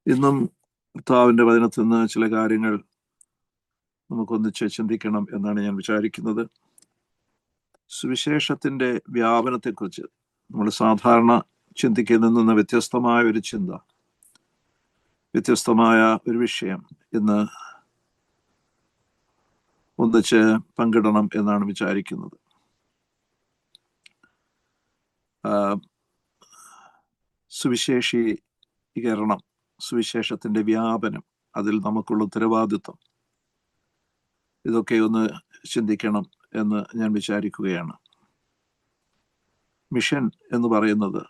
ഇന്നും കർത്താവിൻ്റെ വചനത്തിൽ നിന്ന് ചില കാര്യങ്ങൾ നമുക്കൊന്നിച്ച് ചിന്തിക്കണം എന്നാണ് ഞാൻ വിചാരിക്കുന്നത്. സുവിശേഷത്തിൻ്റെ വ്യാപനത്തെക്കുറിച്ച് നമ്മൾ സാധാരണ ചിന്തിക്കുന്നതിൽ നിന്ന് വ്യത്യസ്തമായ ഒരു ചിന്ത, വ്യത്യസ്തമായ ഒരു വിഷയം ഇന്ന് ഒന്നിച്ച് പങ്കിടണം എന്നാണ് വിചാരിക്കുന്നത്. സുവിശേഷീകരണം, സുവിശേഷത്തിൻ്റെ വ്യാപനം, അതിൽ നമുക്കുള്ള ഉത്തരവാദിത്വം, ഇതൊക്കെ ഒന്ന് ചിന്തിക്കണം എന്ന് ഞാൻ വിചാരിക്കുകയാണ്. മിഷൻ എന്ന് പറയുന്നത്,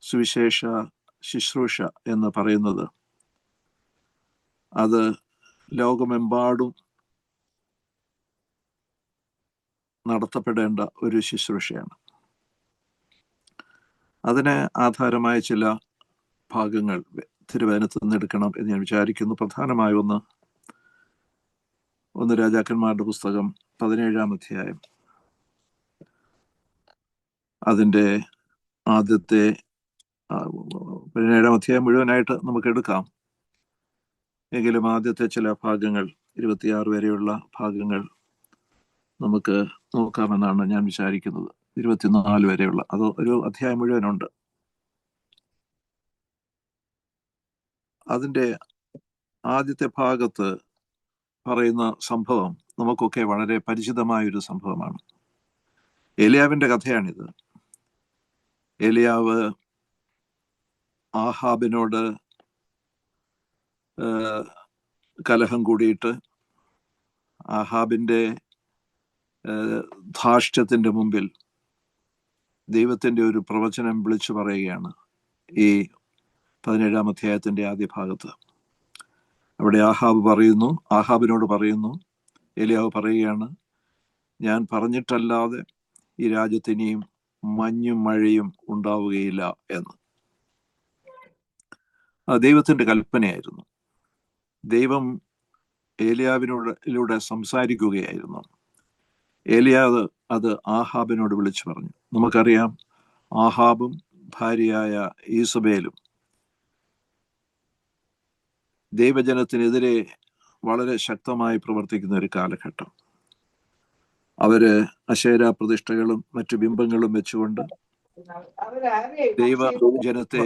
സുവിശേഷ ശുശ്രൂഷ എന്ന് പറയുന്നത്, അത് ലോകമെമ്പാടും നടത്തപ്പെടേണ്ട ഒരു ശുശ്രൂഷയാണ്. അതിന് ആധാരമായ ചില ഭാഗങ്ങൾ തിരുവചനത്തിൽ നിന്ന് എടുക്കണം എന്ന് ഞാൻ വിചാരിക്കുന്നു. പ്രധാനമായ ഒന്ന് രാജാക്കന്മാരുടെ പുസ്തകം 17-ാം അധ്യായം, അതിൻ്റെ ആദ്യത്തെ 17-ാം അധ്യായം മുഴുവനായിട്ട് നമുക്ക് എടുക്കാം. എങ്കിലും ആദ്യത്തെ ചില ഭാഗങ്ങൾ, 26 വരെയുള്ള ഭാഗങ്ങൾ നമുക്ക് നോക്കാമെന്നാണ് ഞാൻ വിചാരിക്കുന്നത്. 24 വരെയുള്ള, അത് ഒരു അധ്യായം മുഴുവനുണ്ട്. അതിൻ്റെ ആദ്യത്തെ ഭാഗത്ത് പറയുന്ന സംഭവം നമുക്കൊക്കെ വളരെ പരിചിതമായൊരു സംഭവമാണ്. ഏലിയാവിൻ്റെ കഥയാണിത്. ഏലിയാവ് ആഹാബിനോട് കലഹം കൂടിയിട്ട് ആഹാബിൻ്റെ ധാർഷ്ട്യത്തിൻ്റെ മുമ്പിൽ ദൈവത്തിൻ്റെ ഒരു പ്രവചനം വിളിച്ചു പറയുകയാണ് ഈ 17-ാം അധ്യായത്തിൻ്റെ ആദ്യ ഭാഗത്ത്. അവിടെ ആഹാബിനോട് പറയുന്നു, ഏലിയാവ് പറയുകയാണ്, ഞാൻ പറഞ്ഞിട്ടല്ലാതെ ഈ രാജ്യത്ത് ഇനിയും മഞ്ഞും മഴയും ഉണ്ടാവുകയില്ല എന്ന്. ദൈവത്തിൻ്റെ കൽപ്പനയായിരുന്നു. ദൈവം ഏലിയാവിനോടിലൂടെ സംസാരിക്കുകയായിരുന്നു. ഏലിയാവ് അത് ആഹാബിനോട് വിളിച്ചു പറഞ്ഞു. നമുക്കറിയാം, ആഹാബും ഭാര്യയായ ഈസബേലും ദൈവജനത്തിനെതിരെ വളരെ ശക്തമായി പ്രവർത്തിക്കുന്ന ഒരു കാലഘട്ടം. അവര് അശേര പ്രതിഷ്ഠകളും മറ്റു ബിംബങ്ങളും വെച്ചുകൊണ്ട് ദൈവജനത്തെ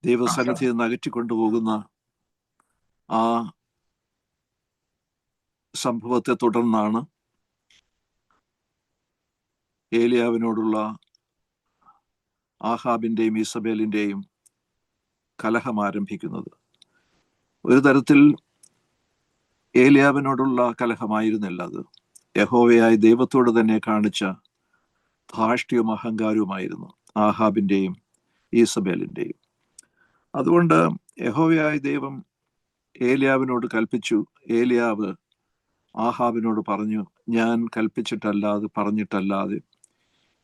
ദൈവസന്നിധിയിൽ നിന്ന് അകറ്റിക്കൊണ്ടുപോകുന്ന ആ സംഭവത്തെ തുടർന്നാണ് ഏലിയാവിനോടുള്ള ആഹാബിൻ്റെയും ഈസബേലിൻ്റെയും കലഹം ആരംഭിക്കുന്നത്. ഒരു തരത്തിൽ ഏലിയാവിനോടുള്ള കലഹമായിരുന്നില്ല, അത് യഹോവയായ ദൈവത്തോട് തന്നെ കാണിച്ച ധാർഷ്ട്യവും അഹങ്കാരവുമായിരുന്നു ആഹാബിൻ്റെയും ഈസബേലിൻ്റെയും. അതുകൊണ്ട് യഹോവയായ ദൈവം ഏലിയാവിനോട് കൽപ്പിച്ചു. ഏലിയാവ് ആഹാബിനോട് പറഞ്ഞു, ഞാൻ കൽപ്പിച്ചിട്ടല്ലാതെ പറഞ്ഞിട്ടല്ലാതെ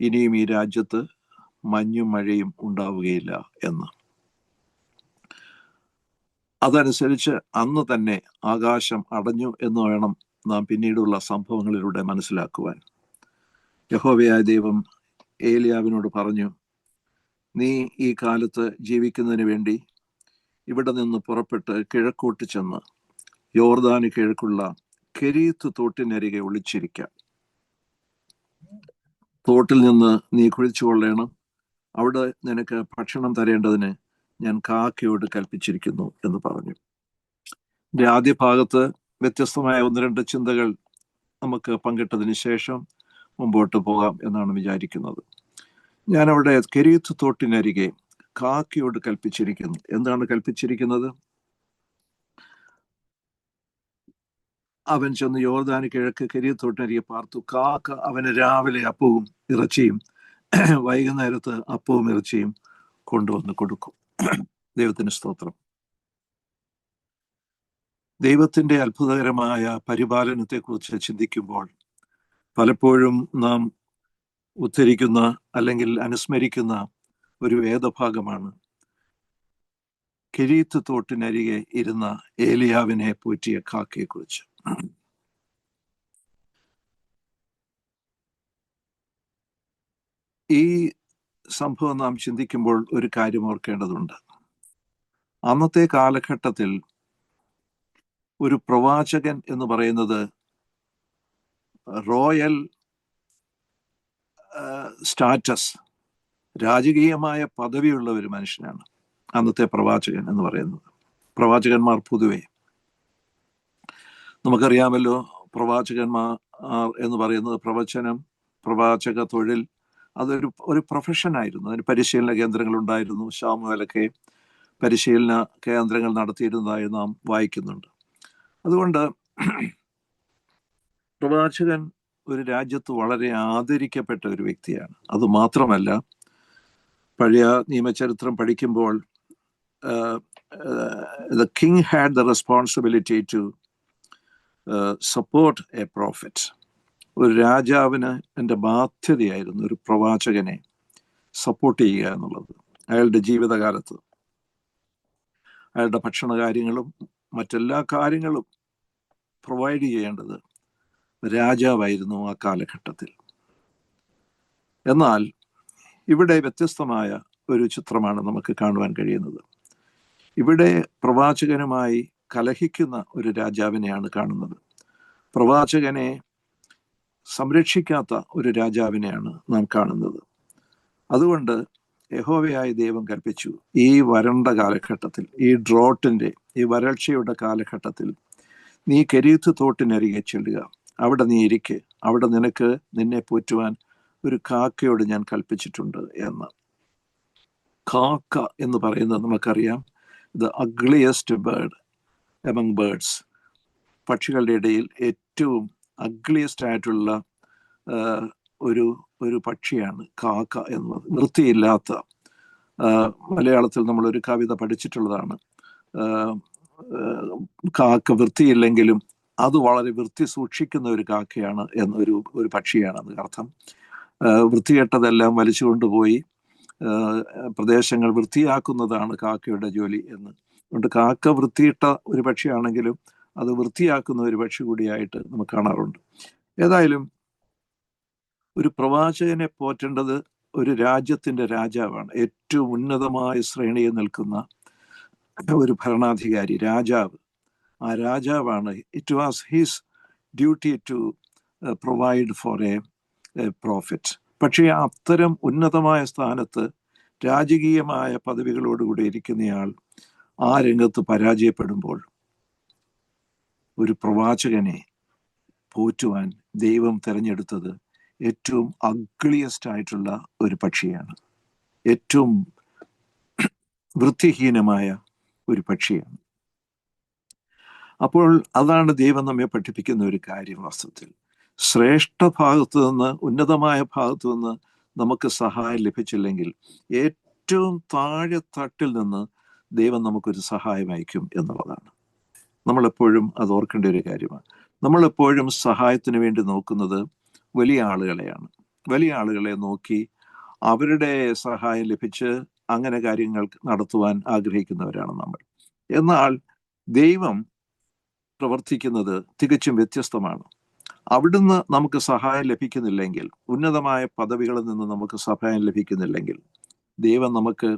ഇനിയും ഈ രാജ്യത്ത് മഞ്ഞും മഴയും ഉണ്ടാവുകയില്ല എന്ന്. അതനുസരിച്ച് അന്ന് തന്നെ ആകാശം അടഞ്ഞു എന്ന് വേണം നാം പിന്നീടുള്ള സംഭവങ്ങളിലൂടെ മനസ്സിലാക്കുവാൻ. യഹോവയായ ദൈവം ഏലിയാവിനോട് പറഞ്ഞു, നീ ഈ കാലത്ത് ജീവിക്കുന്നതിന് വേണ്ടി ഇവിടെ നിന്ന് പുറപ്പെട്ട് കിഴക്കോട്ട് ചെന്ന് യോർദാന് കിഴക്കുള്ള കെരീത്ത് തോട്ടിനരികെ ഒളിച്ചിരിക്കാം. തോട്ടിൽ നിന്ന് നീ കുഴിച്ചു കൊള്ളണം. അവിടെ നിനക്ക് ഭക്ഷണം തരേണ്ടതിന് ഞാൻ കാക്കയോട് കൽപ്പിച്ചിരിക്കുന്നു എന്ന് പറഞ്ഞു. ഇതിന്റെ ആദ്യ ഭാഗത്ത് വ്യത്യസ്തമായ 1-2 ചിന്തകൾ നമുക്ക് പങ്കിട്ടതിന് ശേഷം മുമ്പോട്ട് പോകാം എന്നാണ് വിചാരിക്കുന്നത്. ഞാനവിടെ കെരീത്ത് തോട്ടിനരികെ കാക്കയോട് കൽപ്പിച്ചിരിക്കുന്നു. എന്താണ് കൽപ്പിച്ചിരിക്കുന്നത്? അവൻ ചെന്ന് യോർദാന് കിഴക്ക് കെരീത്ത് തോട്ടിനരികെ പാർത്തു. കാക്ക അവന് രാവിലെ അപ്പവും ഇറച്ചിയും വൈകുന്നേരത്ത് അപ്പവും ഇറച്ചിയും കൊണ്ടുവന്ന് കൊടുക്കും. ദൈവത്തിന് സ്തോത്രം. ദൈവത്തിൻ്റെ അത്ഭുതകരമായ പരിപാലനത്തെക്കുറിച്ച് ചിന്തിക്കുമ്പോൾ പലപ്പോഴും നാം ഉദ്ധരിക്കുന്ന അല്ലെങ്കിൽ അനുസ്മരിക്കുന്ന ഒരു വേദഭാഗമാണ് കെരീത്ത് തോട്ടിനരികെ ഇരുന്ന ഏലിയാവിനെ പോറ്റിയ കാക്കയെക്കുറിച്ച്. ഈ സംഭവം നാം ചിന്തിക്കുമ്പോൾ ഒരു കാര്യം ഓർക്കേണ്ടതുണ്ട്. അന്നത്തെ കാലഘട്ടത്തിൽ ഒരു പ്രവാചകൻ എന്ന് പറയുന്നത് റോയൽ സ്റ്റാറ്റസ്, രാജകീയമായ പദവിയുള്ള ഒരു മനുഷ്യനാണ് അന്നത്തെ പ്രവാചകൻ എന്ന് പറയുന്നത്. പ്രവാചകന്മാർ പൊതുവെ നമുക്കറിയാമല്ലോ, പ്രവാചകന്മാർ എന്ന് പറയുന്നത് പ്രവചനം, പ്രവാചക തൊഴിൽ, അതൊരു പ്രൊഫഷനായിരുന്നു. അതിന് പരിശീലന കേന്ദ്രങ്ങളുണ്ടായിരുന്നു. ശാമുവേലൊക്കെ പരിശീലന കേന്ദ്രങ്ങൾ നടത്തിയിരുന്നതായി നാം വായിക്കുന്നുണ്ട്. അതുകൊണ്ട് പ്രവാചകൻ ഒരു രാജ്യത്ത് വളരെ ആദരിക്കപ്പെട്ട ഒരു വ്യക്തിയാണ്. അതുമാത്രമല്ല, പഴയ നിയമചരിത്രം പഠിക്കുമ്പോൾ the king had the responsibility to support a prophet. ഒരു രാജാവിന് എൻ്റെ ബാധ്യതയായിരുന്നു ഒരു പ്രവാചകനെ സപ്പോർട്ട് ചെയ്യുക എന്നുള്ളത്. അയാളുടെ ജീവിതകാലത്ത് അയാളുടെ ഭക്ഷണ കാര്യങ്ങളും മറ്റെല്ലാ കാര്യങ്ങളും പ്രൊവൈഡ് ചെയ്യേണ്ടത് രാജാവായിരുന്നു ആ കാലഘട്ടത്തിൽ. എന്നാൽ ഇവിടെ വ്യത്യസ്തമായ ഒരു ചിത്രമാണ് നമുക്ക് കാണുവാൻ കഴിയുന്നത്. ഇവിടെ പ്രവാചകനുമായി കലഹിക്കുന്ന ഒരു രാജാവിനെയാണ് കാണുന്നത്. പ്രവാചകനെ സംരക്ഷിക്കാത്ത ഒരു രാജാവിനെയാണ് നാം കാണുന്നത്. അതുകൊണ്ട് യഹോവയായ ദൈവം കൽപ്പിച്ചു, ഈ വരണ്ട കാലഘട്ടത്തിൽ, ഈ ഡ്രോട്ടിൻ്റെ, ഈ വരൾച്ചയുടെ കാലഘട്ടത്തിൽ നീ കെരീത്ത് തോട്ടിനരികെ ചെല്ലുക, അവിടെ നീ ഇരിക്കെ, അവിടെ നിന്നെ പോറ്റുവാൻ ഒരു കാക്കയോട് ഞാൻ കൽപ്പിച്ചിട്ടുണ്ട് എന്ന്. കാക്ക എന്ന് പറയുന്നത് നമുക്കറിയാം, the ugliest bird among birds. പക്ഷികളുടെ ഇടയിൽ ഏറ്റവും അഗ്ലിയസ്റ്റ് ആയിട്ടുള്ള ഒരു പക്ഷിയാണ് കാക്ക എന്നത്. വൃത്തിയില്ലാത്ത, മലയാളത്തിൽ നമ്മളൊരു കവിത പഠിച്ചിട്ടുള്ളതാണ്. കാക്ക വൃത്തിയില്ലെങ്കിലും അത് വളരെ വൃത്തി സൂക്ഷിക്കുന്ന ഒരു കാക്കയാണ് ഒരു പക്ഷിയാണെന്ന് അർത്ഥം. വൃത്തികെട്ടതെല്ലാം വലിച്ചു കൊണ്ടുപോയി പ്രദേശങ്ങൾ വൃത്തിയാക്കുന്നതാണ് കാക്കയുടെ ജോലി എന്ന്. അതുകൊണ്ട് കാക്ക വൃത്തിയിട്ട ഒരു പക്ഷിയാണെങ്കിലും അത് വൃത്തിയാക്കുന്ന ഒരു പക്ഷി കൂടിയായിട്ട് നമുക്ക് കാണാറുണ്ട്. ഏതായാലും ഒരു പ്രവാചകനെ പോറ്റേണ്ടത് ഒരു രാജ്യത്തിൻ്റെ രാജാവാണ്. ഏറ്റവും ഉന്നതമായ ശ്രേണിയിൽ നിൽക്കുന്ന ഒരു ഭരണാധികാരി, രാജാവ്. ആ രാജാവാണ്. It was his duty to provide for a profit. പക്ഷേ അത്തരം ഉന്നതമായ സ്ഥാനത്ത് രാജകീയമായ പദവികളോടുകൂടി ഇരിക്കുന്നയാൾ ആ രംഗത്ത് പരാജയപ്പെടുമ്പോൾ ഒരു പ്രവാചകനെ പോറ്റുവാൻ ദൈവം തിരഞ്ഞെടുത്തത് ഏറ്റവും അഗ്ലിയസ്റ്റ് ആയിട്ടുള്ള ഒരു പക്ഷിയാണ്, ഏറ്റവും വൃത്തിഹീനമായ ഒരു പക്ഷിയാണ്. അപ്പോൾ അതാണ് ദൈവം നമ്മെ പഠിപ്പിക്കുന്ന ഒരു കാര്യം. വാസ്തവത്തിൽ ശ്രേഷ്ഠ ഭാഗത്തു നിന്ന്, ഉന്നതമായ ഭാഗത്തു നിന്ന് നമുക്ക് സഹായം ലഭിച്ചില്ലെങ്കിൽ ഏറ്റവും താഴെ തട്ടിൽ നിന്ന് ദൈവം നമുക്കൊരു സഹായം അയക്കും എന്നുള്ളതാണ്. നമ്മളെപ്പോഴും അത് ഓർക്കേണ്ട ഒരു കാര്യമാണ്. നമ്മളെപ്പോഴും സഹായത്തിന് വേണ്ടി നോക്കുന്നത് വലിയ ആളുകളെയാണ്. വലിയ ആളുകളെ നോക്കി അവരുടെ സഹായം ലഭിച്ച് അങ്ങനെ കാര്യങ്ങൾ നടത്തുവാൻ ആഗ്രഹിക്കുന്നവരാണ് നമ്മൾ. എന്നാൽ ദൈവം പ്രവർത്തിക്കുന്നത് തികച്ചും വ്യത്യസ്തമാണ്. അവിടുന്ന് നമുക്ക് സഹായം ലഭിക്കുന്നില്ലെങ്കിൽ, ഉന്നതമായ പദവികളിൽ നിന്ന് നമുക്ക് സഹായം ലഭിക്കുന്നില്ലെങ്കിൽ, ദൈവം നമുക്ക്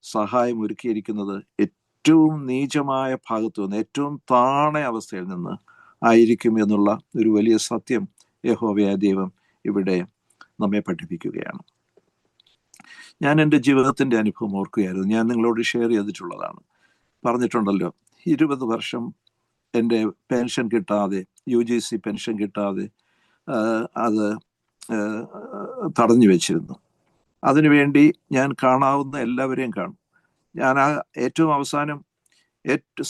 സഹായം ഒരുക്കിയിരിക്കുന്നത് ഏറ്റവും നീചമായ ഭാഗത്തു നിന്ന്, ഏറ്റവും താണ അവസ്ഥയിൽ നിന്ന് ആയിരിക്കും എന്നുള്ള ഒരു വലിയ സത്യം യഹോവയായ ദൈവം ഇവിടെ നമ്മെ പഠിപ്പിക്കുകയാണ്. ഞാൻ എൻ്റെ ജീവിതത്തിൻ്റെ അനുഭവം ഓർക്കുകയായിരുന്നു. ഞാൻ നിങ്ങളോട് ഷെയർ ചെയ്തിട്ടുള്ളതാണ്, പറഞ്ഞിട്ടുണ്ടല്ലോ. 20 വർഷം എൻ്റെ പെൻഷൻ കിട്ടാതെ, UGC പെൻഷൻ കിട്ടാതെ അത് തടഞ്ഞു വെച്ചിരുന്നു. അതിനുവേണ്ടി ഞാൻ കാണാവുന്ന എല്ലാവരെയും കാണും. ഞാൻ ഏറ്റവും അവസാനം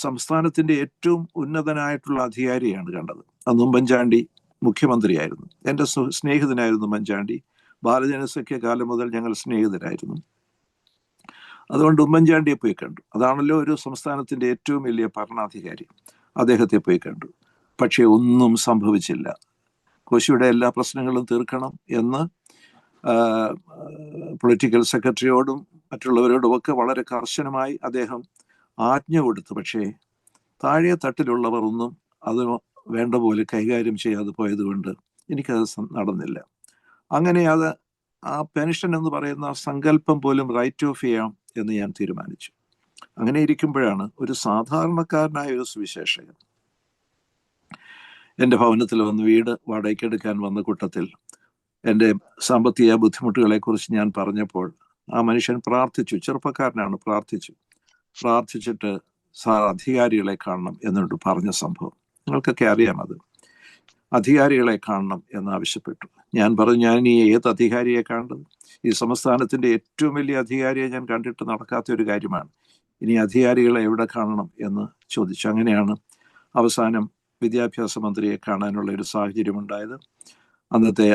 സംസ്ഥാനത്തിൻ്റെ ഏറ്റവും ഉന്നതനായിട്ടുള്ള അധികാരിയാണ് കണ്ടത്. അന്ന് ഉമ്മൻചാണ്ടി മുഖ്യമന്ത്രിയായിരുന്നു. എൻ്റെ സ്നേഹിതനായിരുന്നു ഉമ്മൻചാണ്ടി. ബാലജനസഖ്യ കാലം മുതൽ ഞങ്ങൾ സ്നേഹിതരായിരുന്നു. അതുകൊണ്ട് ഉമ്മൻചാണ്ടിയെ പോയി കണ്ടു. അതാണല്ലോ ഒരു സംസ്ഥാനത്തിൻ്റെ ഏറ്റവും വലിയ ഭരണാധികാരി. അദ്ദേഹത്തെ പോയി കണ്ടു. പക്ഷേ ഒന്നും സംഭവിച്ചില്ല. കോശിയുടെ എല്ലാ പ്രശ്നങ്ങളും തീർക്കണം എന്ന് പൊളിറ്റിക്കൽ സെക്രട്ടറിയോടും മറ്റുള്ളവരോടും ഒക്കെ വളരെ കർശനമായി അദ്ദേഹം ആജ്ഞ കൊടുത്തു. പക്ഷേ താഴെ തട്ടിലുള്ളവർ ഒന്നും അത് വേണ്ട പോലെ കൈകാര്യം ചെയ്യാതെ പോയതുകൊണ്ട് എനിക്കത് നടന്നില്ല. അങ്ങനെ അത് ആ പെൻഷൻ എന്ന് പറയുന്ന സങ്കല്പം പോലും റൈറ്റ് ഓഫ് ചെയ്യാം എന്ന് ഞാൻ തീരുമാനിച്ചു. അങ്ങനെ ഇരിക്കുമ്പോഴാണ് ഒരു സാധാരണക്കാരനായ ഒരു സുവിശേഷകൻ എൻ്റെ ഭവനത്തിൽ വന്ന് വീട് വാടകയ്ക്കെടുക്കാൻ വന്ന കൂട്ടത്തിൽ എൻ്റെ സാമ്പത്തിക ബുദ്ധിമുട്ടുകളെ കുറിച്ച് ഞാൻ പറഞ്ഞപ്പോൾ ആ മനുഷ്യൻ പ്രാർത്ഥിച്ചു. ചെറുപ്പക്കാരനാണ്, പ്രാർത്ഥിച്ചിട്ട് സാർ അധികാരികളെ കാണണം എന്നോട് പറഞ്ഞ സംഭവം നിങ്ങൾക്കൊക്കെ അറിയാം. അത് അധികാരികളെ കാണണം എന്നാവശ്യപ്പെട്ടു. ഞാൻ പറഞ്ഞു, ഞാൻ ഈ ഏത് അധികാരിയെ കാണുന്നത്? ഈ സംസ്ഥാനത്തിന്റെ ഏറ്റവും വലിയ അധികാരിയെ ഞാൻ കണ്ടിട്ട് നടക്കാത്ത ഒരു കാര്യമാണ്. ഇനി അധികാരികളെ എവിടെ കാണണം എന്ന് ചോദിച്ചു. അങ്ങനെയാണ് അവസാനം വിദ്യാഭ്യാസ മന്ത്രിയെ കാണാനുള്ള ഒരു സാഹചര്യം ഉണ്ടായത്. അന്നത്തെ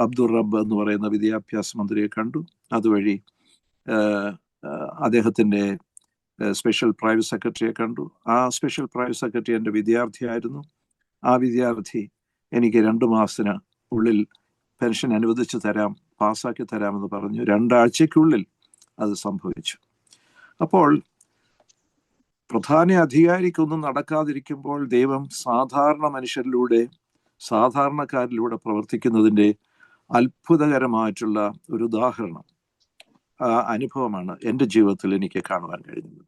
അബ്ദുൾ റബ്ബ് എന്ന് പറയുന്ന വിദ്യാഭ്യാസ മന്ത്രിയെ കണ്ടു. അതുവഴി അദ്ദേഹത്തിന്റെ സ്പെഷ്യൽ പ്രൈവറ്റ് സെക്രട്ടറിയെ കണ്ടു. ആ സ്പെഷ്യൽ പ്രൈവറ്റ് സെക്രട്ടറി എൻ്റെ വിദ്യാർത്ഥിയായിരുന്നു. ആ വിദ്യാർത്ഥി എനിക്ക് 2 മാസത്തിന് ഉള്ളിൽ പെൻഷൻ അനുവദിച്ചു തരാം, പാസ്സാക്കി തരാമെന്ന് പറഞ്ഞു. 2 ആഴ്ചയ്ക്കുള്ളിൽ അത് സംഭവിച്ചു. അപ്പോൾ പ്രധാന അധികാരിക്കൊന്നും നടക്കാതിരിക്കുമ്പോൾ ദൈവം സാധാരണ മനുഷ്യരിലൂടെ, സാധാരണക്കാരിലൂടെ പ്രവർത്തിക്കുന്നതിൻ്റെ അത്ഭുതകരമായിട്ടുള്ള ഒരു ഉദാഹരണം, അനുഭവമാണ് എൻ്റെ ജീവിതത്തിൽ എനിക്ക് കാണുവാൻ കഴിഞ്ഞത്.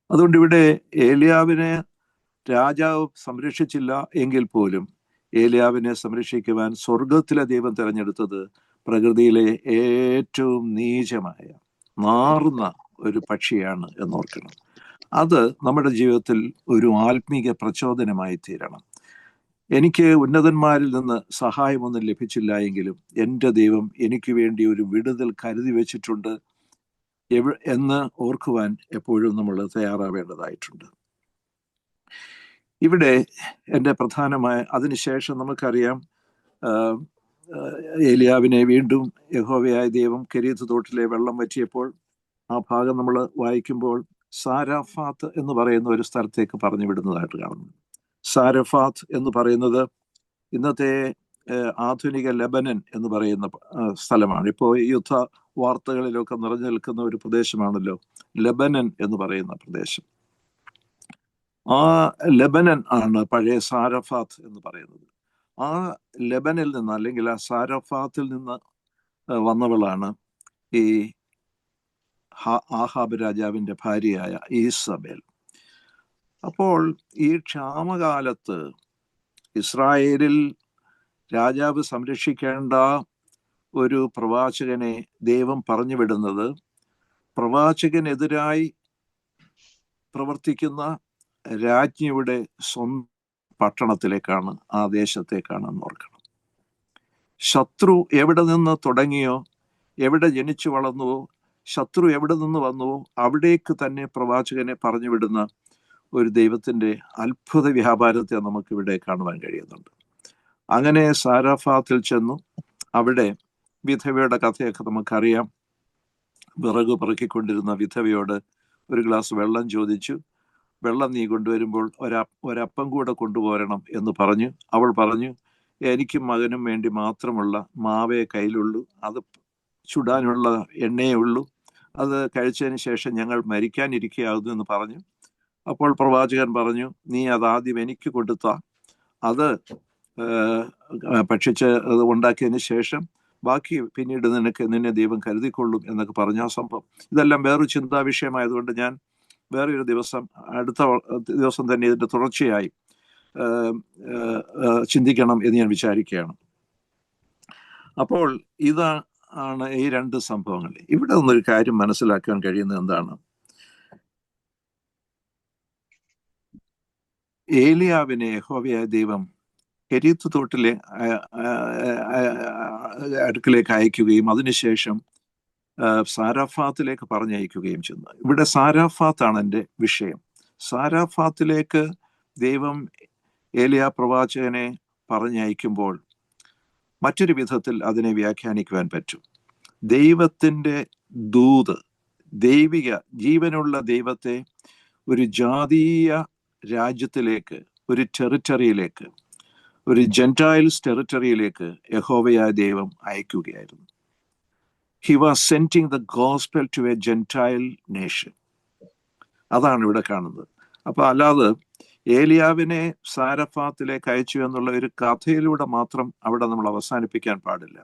അതുകൊണ്ട് ഇവിടെ ഏലിയാവിനെ രാജാവ് സംരക്ഷിച്ചില്ല എങ്കിൽ പോലും ഏലിയാവിനെ സംരക്ഷിക്കുവാൻ സ്വർഗത്തിലെ ദൈവം തിരഞ്ഞെടുത്തത് പ്രകൃതിയിലെ ഏറ്റവും നീചമായ മാറുന്ന ഒരു പക്ഷിയാണ് എന്നോർക്കണം. അത് നമ്മുടെ ജീവിതത്തിൽ ഒരു ആത്മീക പ്രചോദനമായി തീരണം. എനിക്ക് ഉന്നതന്മാരിൽ നിന്ന് സഹായമൊന്നും ലഭിച്ചില്ല എങ്കിലും എൻ്റെ ദൈവം എനിക്ക് വേണ്ടി ഒരു വിടുതൽ കരുതി വെച്ചിട്ടുണ്ട് എന്ന് ഓർക്കുവാൻ എപ്പോഴും നമ്മൾ തയ്യാറാവേണ്ടതായിട്ടുണ്ട്. ഇവിടെ എൻ്റെ പ്രധാനമായ അതിനുശേഷം നമുക്കറിയാം, ഏലിയാവിനെ വീണ്ടും യഹോവയായ ദൈവം കെരീത്ത് തോട്ടിലെ വെള്ളം വറ്റിയപ്പോൾ ആ ഭാഗം നമ്മൾ വായിക്കുമ്പോൾ സാരഫാത്ത് എന്ന് പറയുന്ന ഒരു സ്ഥലത്തേക്ക് പറഞ്ഞു വിടുന്നതായിട്ട് കാണുന്നു. സാരഫാത്ത് എന്ന് പറയുന്നത് ഇന്നത്തെ ആധുനിക ലെബനൻ എന്ന് പറയുന്ന സ്ഥലമാണ്. ഇപ്പോൾ യുദ്ധ വാർത്തകളിലൊക്കെ നിറഞ്ഞു നിൽക്കുന്ന ഒരു പ്രദേശമാണല്ലോ ലെബനൻ എന്ന് പറയുന്ന പ്രദേശം. ആ ലെബനൻ ആണ് പഴയ സാരഫാത്ത് എന്ന് പറയുന്നത്. ആ ലെബനിൽ നിന്ന്, അല്ലെങ്കിൽ ആ സാരഫാത്തിൽ നിന്ന് വന്നവളാണ് ഈ ആഹാബ് രാജാവിൻ്റെ ഭാര്യയായ ഈസബേൽ. അപ്പോൾ ഈ ക്ഷാമകാലത്ത് ഇസ്രായേലിൽ രാജാവ് സംരക്ഷിക്കേണ്ട ഒരു പ്രവാചകനെ ദൈവം പറഞ്ഞു വിടുന്നത് പ്രവാചകനെതിരായി പ്രവർത്തിക്കുന്ന രാജ്ഞിയുടെ സ്വന്തം പട്ടണത്തിലേക്കാണ്, ആ ദേശത്തേക്കാണെന്ന് ഓർക്കണം. ശത്രു എവിടെ നിന്ന് തുടങ്ങിയോ, എവിടെ ജനിച്ചു വളർന്നുവോ, ശത്രു എവിടെ നിന്ന് വന്നുവോ അവിടേക്ക് തന്നെ പ്രവാചകനെ പറഞ്ഞു വിടുന്ന ഒരു ദൈവത്തിൻ്റെ അത്ഭുത വ്യാപാരത്തെ നമുക്കിവിടെ കാണുവാൻ കഴിയുന്നുണ്ട്. അങ്ങനെ സാരഫാത്തിൽ ചെന്നു. അവിടെ വിധവയുടെ കഥയൊക്കെ നമുക്കറിയാം. വിറക് പെറുക്കിക്കൊണ്ടിരുന്ന വിധവയോട് ഒരു ഗ്ലാസ് വെള്ളം ചോദിച്ചു. വെള്ളം നീ കൊണ്ടുവരുമ്പോൾ ഒരപ്പം കൂടെ കൊണ്ടുപോരണം എന്ന് പറഞ്ഞു. അവൾ പറഞ്ഞു, എനിക്കും മകനും വേണ്ടി മാത്രമുള്ള മാവേ കയ്യിലുള്ളൂ, അത് ചുടാനുള്ള എണ്ണയേ ഉള്ളൂ, അത് കഴിച്ചതിന് ശേഷം ഞങ്ങൾ മരിക്കാനിരിക്കുകയാകുന്നു എന്ന് പറഞ്ഞു. അപ്പോൾ പ്രവാചകൻ പറഞ്ഞു, നീ അതാദ്യം എനിക്ക് കൊടുത്ത, അത് ഭക്ഷിച്ച് അത് ഉണ്ടാക്കിയതിന് ശേഷം ബാക്കി പിന്നീട് നിന്നെ ദൈവം കരുതിക്കൊള്ളും എന്നൊക്കെ പറഞ്ഞു. ആ സംഭവം ഇതെല്ലാം വേറൊരു ചിന്താ വിഷയമായതുകൊണ്ട് ഞാൻ വേറൊരു ദിവസം, അടുത്ത ദിവസം തന്നെ ഇതിൻ്റെ തുടർച്ചയായി ചിന്തിക്കണം എന്ന് ഞാൻ വിചാരിക്കുകയാണ്. അപ്പോൾ ഇതാണ് ഈ 2 സംഭവങ്ങൾ. ഇവിടെ നിന്നൊരു കാര്യം മനസ്സിലാക്കാൻ കഴിയുന്നത് എന്താണ്? ഏലിയാവിനെ യഹോവയായ ദൈവം കെരീത്ത് തോട്ടിലെ അടുക്കിലേക്ക് അയക്കുകയും അതിനുശേഷം സാരഫാത്തിലേക്ക് പറഞ്ഞയക്കുകയും ചെയ്യുന്നു. ഇവിടെ സാരഫാത്താണ് എൻ്റെ വിഷയം. സാരഫാത്തിലേക്ക് ദൈവം ഏലിയാ പ്രവാചകനെ പറഞ്ഞയക്കുമ്പോൾ മറ്റൊരു വിധത്തിൽ അതിനെ വ്യാഖ്യാനിക്കുവാൻ പറ്റും. ദൈവത്തിൻ്റെ ദൂത്, ദൈവിക ജീവനുള്ള ദൈവത്തെ ഒരു ജാതീയ രാജ്യത്തിലേക്ക്, ഒരു ടെറിറ്ററിയിലേക്ക്, ഒരു ജെന്റൈൽസ് ടെറിറ്ററിയിലേക്ക് യഹോവയായ ദൈവം അയക്കുകയായിരുന്നു. He was sending the gospel to a Gentile nation. അതാണ് ഇവിടെ കാണുന്നത്. അപ്പൊ അല്ലാതെ ഏലിയാവിനെ സാരഫാത്തിലേക്ക് അയച്ചു എന്നുള്ള ഒരു കഥയിലൂടെ മാത്രം അവിടെ നമ്മൾ അവസാനിപ്പിക്കാൻ പാടില്ല.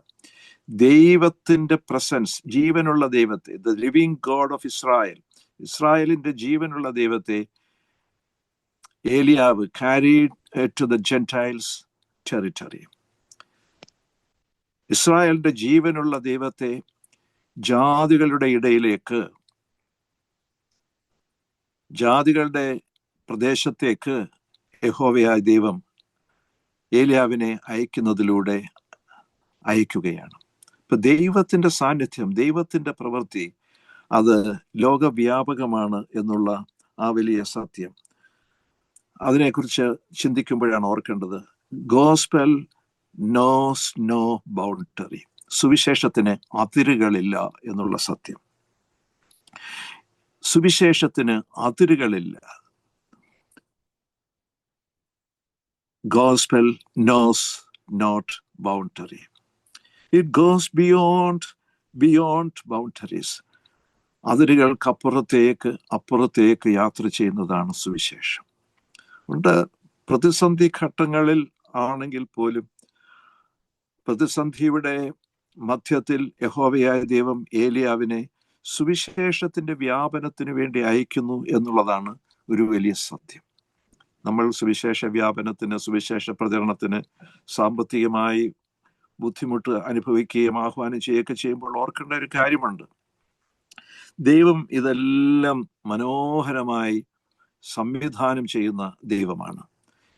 ദൈവത്തിന്റെ പ്രസൻസ്, ജീവനുള്ള ദൈവത്തെ, the living God of Israel, ഇസ്രായേലിന്റെ ജീവനുള്ള ദൈവത്തെ ഏലിയാവ് carried to the Gentiles territory. ഇസ്രായേലിന്റെ ജീവനുള്ള ദൈവത്തെ ജാതികളുടെ ഇടയിലേക്ക്, ജാതികളുടെ പ്രദേശത്തേക്ക് യഹോവയായ ദൈവം ഏലിയാവിനെ അയക്കുന്നതിലൂടെ അയക്കുകയാണ്. ഇപ്പൊ ദൈവത്തിന്റെ സാന്നിധ്യം, ദൈവത്തിന്റെ പ്രവൃത്തി അത് ലോകവ്യാപകമാണ് എന്നുള്ള ആ വലിയ സത്യം, അതിനെക്കുറിച്ച് ചിന്തിക്കുമ്പോഴാണ് ഓർക്കേണ്ടത് ഗോസ്പെൽ നോസ് നോ ബൗണ്ടറി. സുവിശേഷത്തിന് അതിരുകളില്ല എന്നുള്ള സത്യം. സുവിശേഷത്തിന് അതിരുകളില്ല. Gospel knows not boundary. It goes beyond boundaries. അതിരുകൾക്കപ്പുറത്തേക്ക് യാത്ര ചെയ്യുന്നതാണ് സുവിശേഷം. ഉണ്ട്, പ്രതിസന്ധി ഘട്ടങ്ങളിൽ ആണെങ്കിൽ പോലും, പ്രതിസന്ധിയുടെ മധ്യത്തിൽ യഹോവയായ ദൈവം ഏലിയാവിനെ സുവിശേഷത്തിന്റെ വ്യാപനത്തിന് വേണ്ടി അയക്കുന്നു എന്നുള്ളതാണ് ഒരു വലിയ സത്യം. നമ്മൾ സുവിശേഷ വ്യാപനത്തിന്, സുവിശേഷ പ്രചരണത്തിന് സാമ്പത്തികമായി ബുദ്ധിമുട്ട് അനുഭവിക്കുകയും ആഹ്വാനം ചെയ്യുകയൊക്കെ ചെയ്യുമ്പോൾ ഓർക്കേണ്ട ഒരു കാര്യമുണ്ട്. ദൈവം ഇതെല്ലാം മനോഹരമായി സംവിധാനം ചെയ്യുന്ന ദൈവമാണ്.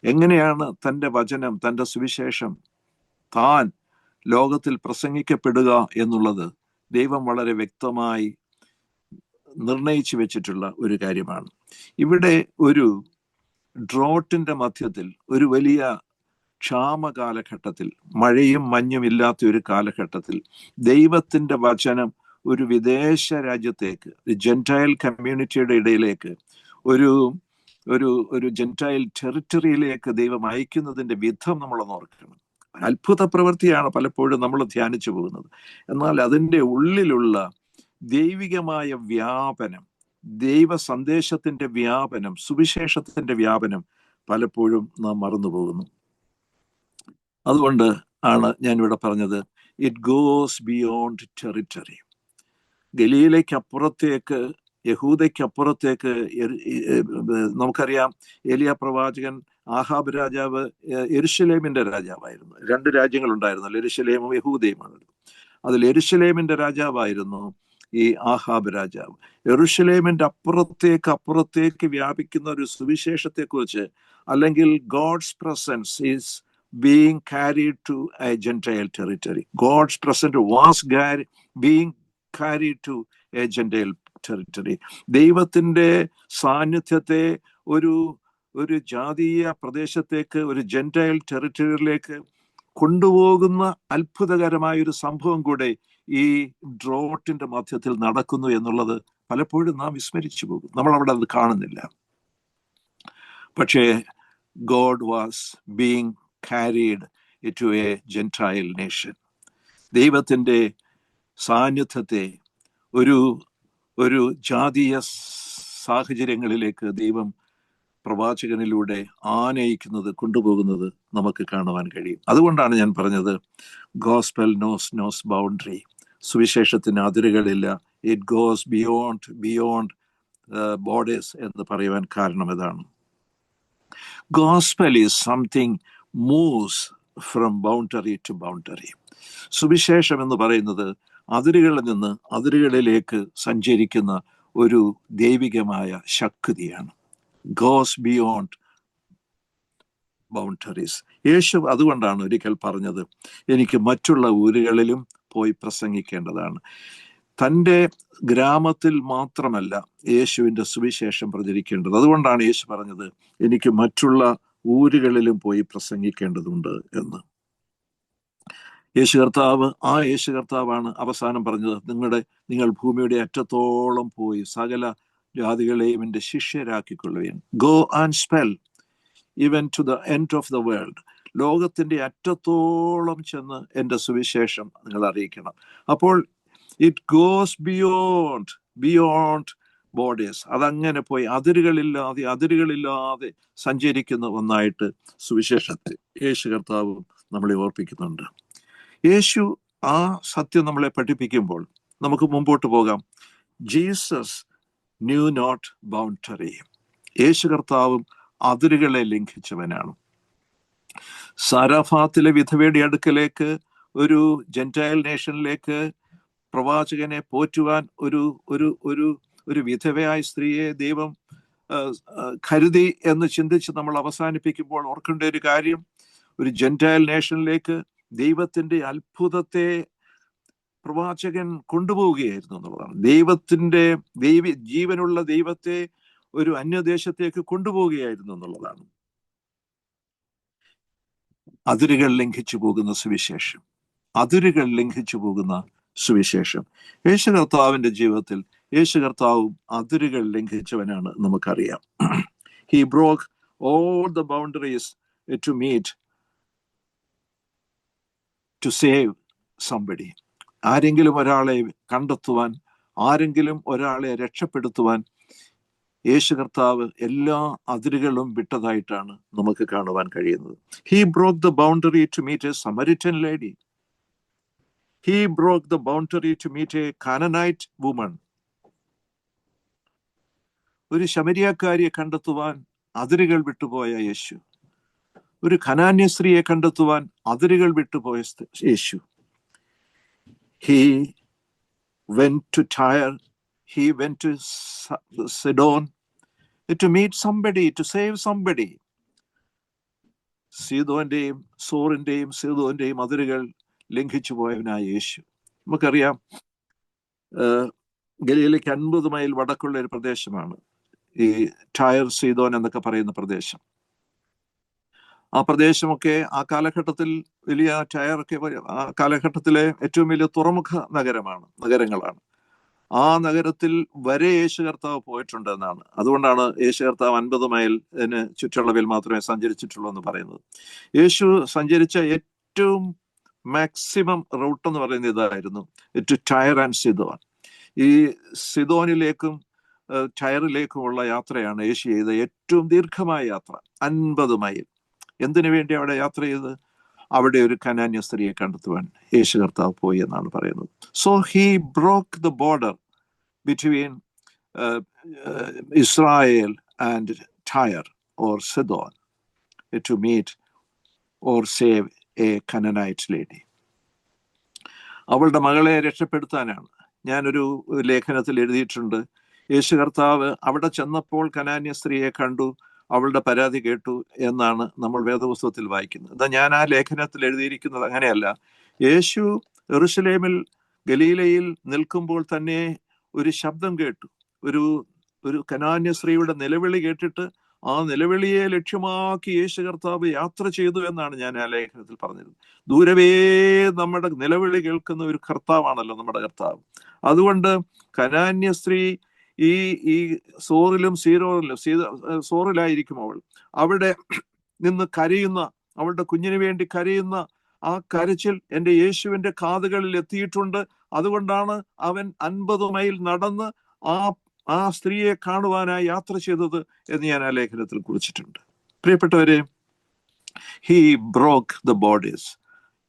എങ്ങനെയാണ് തൻ്റെ വചനം, തൻ്റെ സുവിശേഷം താൻ ലോകത്തിൽ പ്രസംഗിക്കപ്പെടുക എന്നുള്ളത് ദൈവം വളരെ വ്യക്തമായി നിർണയിച്ചു വെച്ചിട്ടുള്ള ഒരു കാര്യമാണ്. ഇവിടെ ഒരു ഡ്രോട്ടിന്റെ മധ്യത്തിൽ, ഒരു വലിയ ക്ഷാമ കാലഘട്ടത്തിൽ, മഴയും മഞ്ഞും ഇല്ലാത്ത ഒരു കാലഘട്ടത്തിൽ ദൈവത്തിന്റെ വചനം ഒരു വിദേശ രാജ്യത്തേക്ക്, ജെന്റൈൽ കമ്മ്യൂണിറ്റിയുടെ ഇടയിലേക്ക്, ഒരു ഒരു ഒരു ജെന്റൈൽ ടെറിട്ടറിയിലേക്ക് ദൈവം അയക്കുന്നതിന്റെ വിധം നമ്മളൊന്ന് ഓർക്കണം. അത്ഭുത പ്രവൃത്തിയാണ് പലപ്പോഴും നമ്മൾ ധ്യാനിച്ചു പോകുന്നത്. എന്നാൽ അതിൻ്റെ ഉള്ളിലുള്ള ദൈവികമായ വ്യാപനം, ദൈവ സന്ദേശത്തിന്റെ വ്യാപനം, സുവിശേഷത്തിന്റെ വ്യാപനം പലപ്പോഴും നാം മറന്നുപോകുന്നു. അതുകൊണ്ട് ആണ് ഞാനിവിടെ പറഞ്ഞത് ഇറ്റ് ഗോസ് ബിയോണ്ട് ടെറിട്ടറി. ഗലീലയ്ക്കപ്പുറത്തേക്ക്, യഹൂദയ്ക്കപ്പുറത്തേക്ക്, നമുക്കറിയാം ഏലിയ പ്രവാചകൻ, ആഹാബ് രാജാവ് യെരുശലേമിന്റെ രാജാവായിരുന്നു. 2 രാജ്യങ്ങളുണ്ടായിരുന്നല്ലോ, യെരുശലേമും യഹൂദയുമാണ്. അതിൽ യെരുശലേമിന്റെ രാജാവായിരുന്നു ഈ ആഹാബ് രാജാവ്. യെരുശലേമിന്റെ അപ്പുറത്തേക്ക് വ്യാപിക്കുന്ന ഒരു സുവിശേഷത്തെക്കുറിച്ച്, അല്ലെങ്കിൽ God's presence is being carried to a Gentile territory. God's presence was being carried to a Gentile territory. ദൈവത്തിന്റെ സാന്നിധ്യത്തെ ഒരു ജാതീയ പ്രദേശത്തേക്ക്, ഒരു ജെന്റൈൽ ടെറിട്ടറിയിലേക്ക് കൊണ്ടുപോകുന്ന അത്ഭുതകരമായ ഒരു സംഭവം കൂടെ ഈ ഡ്രോട്ടിന്റെ മധ്യത്തിൽ നടക്കുന്നു എന്നുള്ളത് പലപ്പോഴും നാം വിസ്മരിച്ചു പോകും. നമ്മൾ അവിടെ അത് കാണുന്നില്ല. പക്ഷേ God was being carried to a Gentile nation. ദൈവത്തിൻ്റെ സാന്നിധ്യത്തെ ഒരു ജാതീയ സാഹചര്യങ്ങളിലേക്ക് ദൈവം പ്രവാചകനിലൂടെ ആനയിക്കുന്നത്, കൊണ്ടുപോകുന്നത് നമുക്ക് കാണുവാൻ കഴിയും. അതുകൊണ്ടാണ് ഞാൻ പറഞ്ഞത് ഗോസ്പെൽ നോസ് ബൗണ്ടറി. സുവിശേഷത്തിന് അതിരുകളില്ല. ഇറ്റ് ഗോസ് ബിയോണ്ട് ബോർഡേഴ്സ് എന്ന് പറയുവാൻ കാരണം ഇതാണ്. Gospel is something moves from boundary to boundary. സുവിശേഷം എന്ന് പറയുന്നത് അതിരുകളിൽ നിന്ന് അതിരുകളിലേക്ക് സഞ്ചരിക്കുന്ന ഒരു ദൈവികമായ ശക്തിയാണ്. Goes beyond boundaries. യേശു അതുകൊണ്ടാണ് ഒരിക്കൽ പറഞ്ഞത്, എനിക്ക് മറ്റുള്ള ഊരുകളിലും പോയി പ്രസംഗിക്കേണ്ടതാണ്. തൻ്റെ ഗ്രാമത്തിൽ മാത്രമല്ല യേശുവിൻ്റെ സുവിശേഷം പ്രചരിക്കേണ്ടത്. അതുകൊണ്ടാണ് യേശു പറഞ്ഞത്, എനിക്ക് മറ്റുള്ള ഊരുകളിലും പോയി പ്രസംഗിക്കേണ്ടതുണ്ട് എന്ന്. യേശു കർത്താവാണ് അവസാനം പറഞ്ഞത്, നിങ്ങൾ ഭൂമിയുടെ അറ്റത്തോളം പോയി സകല ജാതികളെയും എൻ്റെ ശിഷ്യരാക്കിക്കൊള്ളുകയും. Go and spell even to the end of the world. ലോകത്തിൻ്റെ അറ്റത്തോളം ചെന്ന് എൻ്റെ സുവിശേഷം നിങ്ങൾ അറിയിക്കണം. അപ്പോൾ it goes beyond ബോർഡേഴ്സ്. അതങ്ങനെ പോയി അതിരുകളില്ലാതെ സഞ്ചരിക്കുന്ന ഒന്നായിട്ട് സുവിശേഷത്തെ യേശു കർത്താവ് നമ്മളെ ഓർപ്പിക്കുന്നുണ്ട്. യേശു ആ സത്യം നമ്മളെ പഠിപ്പിക്കുമ്പോൾ നമുക്ക് മുമ്പോട്ട് പോകാം. Jesus knew not boundary. യേശു കർത്താവും അതിരുകളെ ലംഘിച്ചവനാണ്. സാരാഫാത്തിലെ വിധവയുടെ അടുക്കലേക്ക് ഒരു ജെന്റൈൽ നേഷനിലേക്ക് പ്രവാചകനെ പോറ്റുവാൻ ഒരു വിധവയായ സ്ത്രീയെ ദൈവം കരുതി എന്ന് ചിന്തിച്ച് നമ്മൾ അവസാനിപ്പിക്കുമ്പോൾ ഓർക്കേണ്ട ഒരു കാര്യം, ഒരു ജെന്റൈൽ നേഷനിലേക്ക് ദൈവത്തിന്റെ അത്ഭുതത്തെ പ്രവാചകൻ കൊണ്ടുപോവുകയായിരുന്നു എന്നുള്ളതാണ്. ജീവനുള്ള ദൈവത്തെ ഒരു അന്യദേശത്തേക്ക് കൊണ്ടുപോവുകയായിരുന്നു എന്നുള്ളതാണ്. അതിരുകൾ ലംഘിച്ചു പോകുന്ന സുവിശേഷം, അതിരുകൾ ലംഘിച്ചു പോകുന്ന സുവിശേഷം. യേശു കർത്താവിന്റെ ജീവിതത്തിൽ യേശു കർത്താവും അതിരുകൾ ലംഘിച്ചവനാണ്, നമുക്കറിയാം. He broke all the boundaries to meet, to save somebody. ആരെങ്കിലും ഒരാളെ കണ്ടെത്തുവാൻ, ആരെങ്കിലും ഒരാളെ രക്ഷപ്പെടുത്തുവാൻ യേശു കർത്താവ് എല്ലാ അതിരുകളും വിട്ടതായിട്ടാണ് നമുക്ക് കാണുവാൻ കഴിയുന്നത്. He broke the boundary to meet a Samaritan lady. He broke the boundary to meet a Canaanite woman. ഒരു ശമരിയാക്കാരിയെ കണ്ടെത്തുവാൻ അതിരുകൾ വിട്ടുപോയ യേശു, ഒരു കനാന്യ സ്ത്രീയെ കണ്ടെത്തുവാൻ അതിരുകൾ വിട്ടുപോയ യേശു. He went to Tyre, he went to Sidon to meet somebody, to save somebody. സീദോന്റെയും സീദോന്റെയും അതിരുകൾ ലംഘിച്ചു പോയവനായ യേശു. നമുക്കറിയാം, ഗലീലയ്ക്ക് 50 മൈൽ വടക്കുള്ള ഒരു പ്രദേശമാണ് ഈ ടയർ, സീദോൻ എന്നൊക്കെ പറയുന്ന പ്രദേശം. ആ പ്രദേശമൊക്കെ ആ കാലഘട്ടത്തിൽ വലിയ ടയറൊക്കെ ആ കാലഘട്ടത്തിലെ ഏറ്റവും വലിയ തുറമുഖ നഗരങ്ങളാണ്. ആ നഗരത്തിൽ വരെ യേശു കർത്താവ് പോയിട്ടുണ്ട് എന്നാണ്. അതുകൊണ്ടാണ് യേശു കർത്താവ് 50 മൈലിന് ചുറ്റളവിൽ മാത്രമേ സഞ്ചരിച്ചിട്ടുള്ളൂ എന്ന് പറയുന്നത്. യേശു സഞ്ചരിച്ച ഏറ്റവും മാക്സിമം റൂട്ട് എന്ന് പറയുന്നത് ഇതായിരുന്നു, ടു ടയർ ആൻഡ് സിദോൻ. ഈ സിദോനിലേക്കും ടയറിലേക്കുമുള്ള യാത്രയാണ് യേശു ചെയ്ത ഏറ്റവും ദീർഘമായ യാത്ര, 50 മൈൽ. എന്തിനു വേണ്ടി അവിടെ യാത്ര ചെയ്ത്? അവിടെ ഒരു കനാന്യ സ്ത്രീയെ കണ്ടെത്തുവാൻ യേശു കർത്താവ് പോയി എന്നാണ് പറയുന്നത്. So he broke the border between Israel and Tyre or Sidon to meet or save a Canaanite lady. അവളുടെ മകളെ രക്ഷപ്പെടുത്താനാണ്. ഞാനൊരു ലേഖനത്തിൽ എഴുതിയിട്ടുണ്ട്, യേശു കർത്താവ് അവിടെ ചെന്നപ്പോൾ കനാന്യ സ്ത്രീയെ കണ്ടു, അവളുടെ പരാതി കേട്ടു എന്നാണ് നമ്മൾ വേദപുസ്തകത്തിൽ വായിക്കുന്നത്. ഞാൻ ആ ലേഖനത്തിൽ എഴുതിയിരിക്കുന്നത് അങ്ങനെയല്ല. യേശു യെരൂശലേമിൽ ഗലീലയിൽ നിൽക്കുമ്പോൾ തന്നെ ഒരു ശബ്ദം കേട്ടു, ഒരു കനാന്യ സ്ത്രീയുടെ നിലവിളി കേട്ടിട്ട് ആ നിലവിളിയെ ലക്ഷ്യമാക്കി യേശു കർത്താവ് യാത്ര ചെയ്തു എന്നാണ് ഞാൻ ആ ലേഖനത്തിൽ പറഞ്ഞത്. ദൂരവേ നമ്മുടെ നിലവിളി കേൾക്കുന്ന ഒരു കർത്താവാണല്ലോ നമ്മുടെ കർത്താവ്. അതുകൊണ്ട് കനാന്യ സ്ത്രീ ഈ സോറിലായിരിക്കും അവൾ. അവിടെ നിന്ന് കരയുന്ന, അവളുടെ കുഞ്ഞിന് വേണ്ടി കരയുന്ന ആ കരച്ചിൽ എൻ്റെ യേശുവിൻ്റെ കാതുകളിൽ എത്തിയിട്ടുണ്ട്. അതുകൊണ്ടാണ് അവൻ 50 മൈൽ നടന്ന് ആ സ്ത്രീയെ കാണുവാനായി യാത്ര ചെയ്തത് എന്ന് ഞാൻ ആ ലേഖനത്തിൽ കുറിച്ചിട്ടുണ്ട്. പ്രിയപ്പെട്ടവരെ, ഹി ബ്രോക്ക് ദ ബോർഡേഴ്സ്.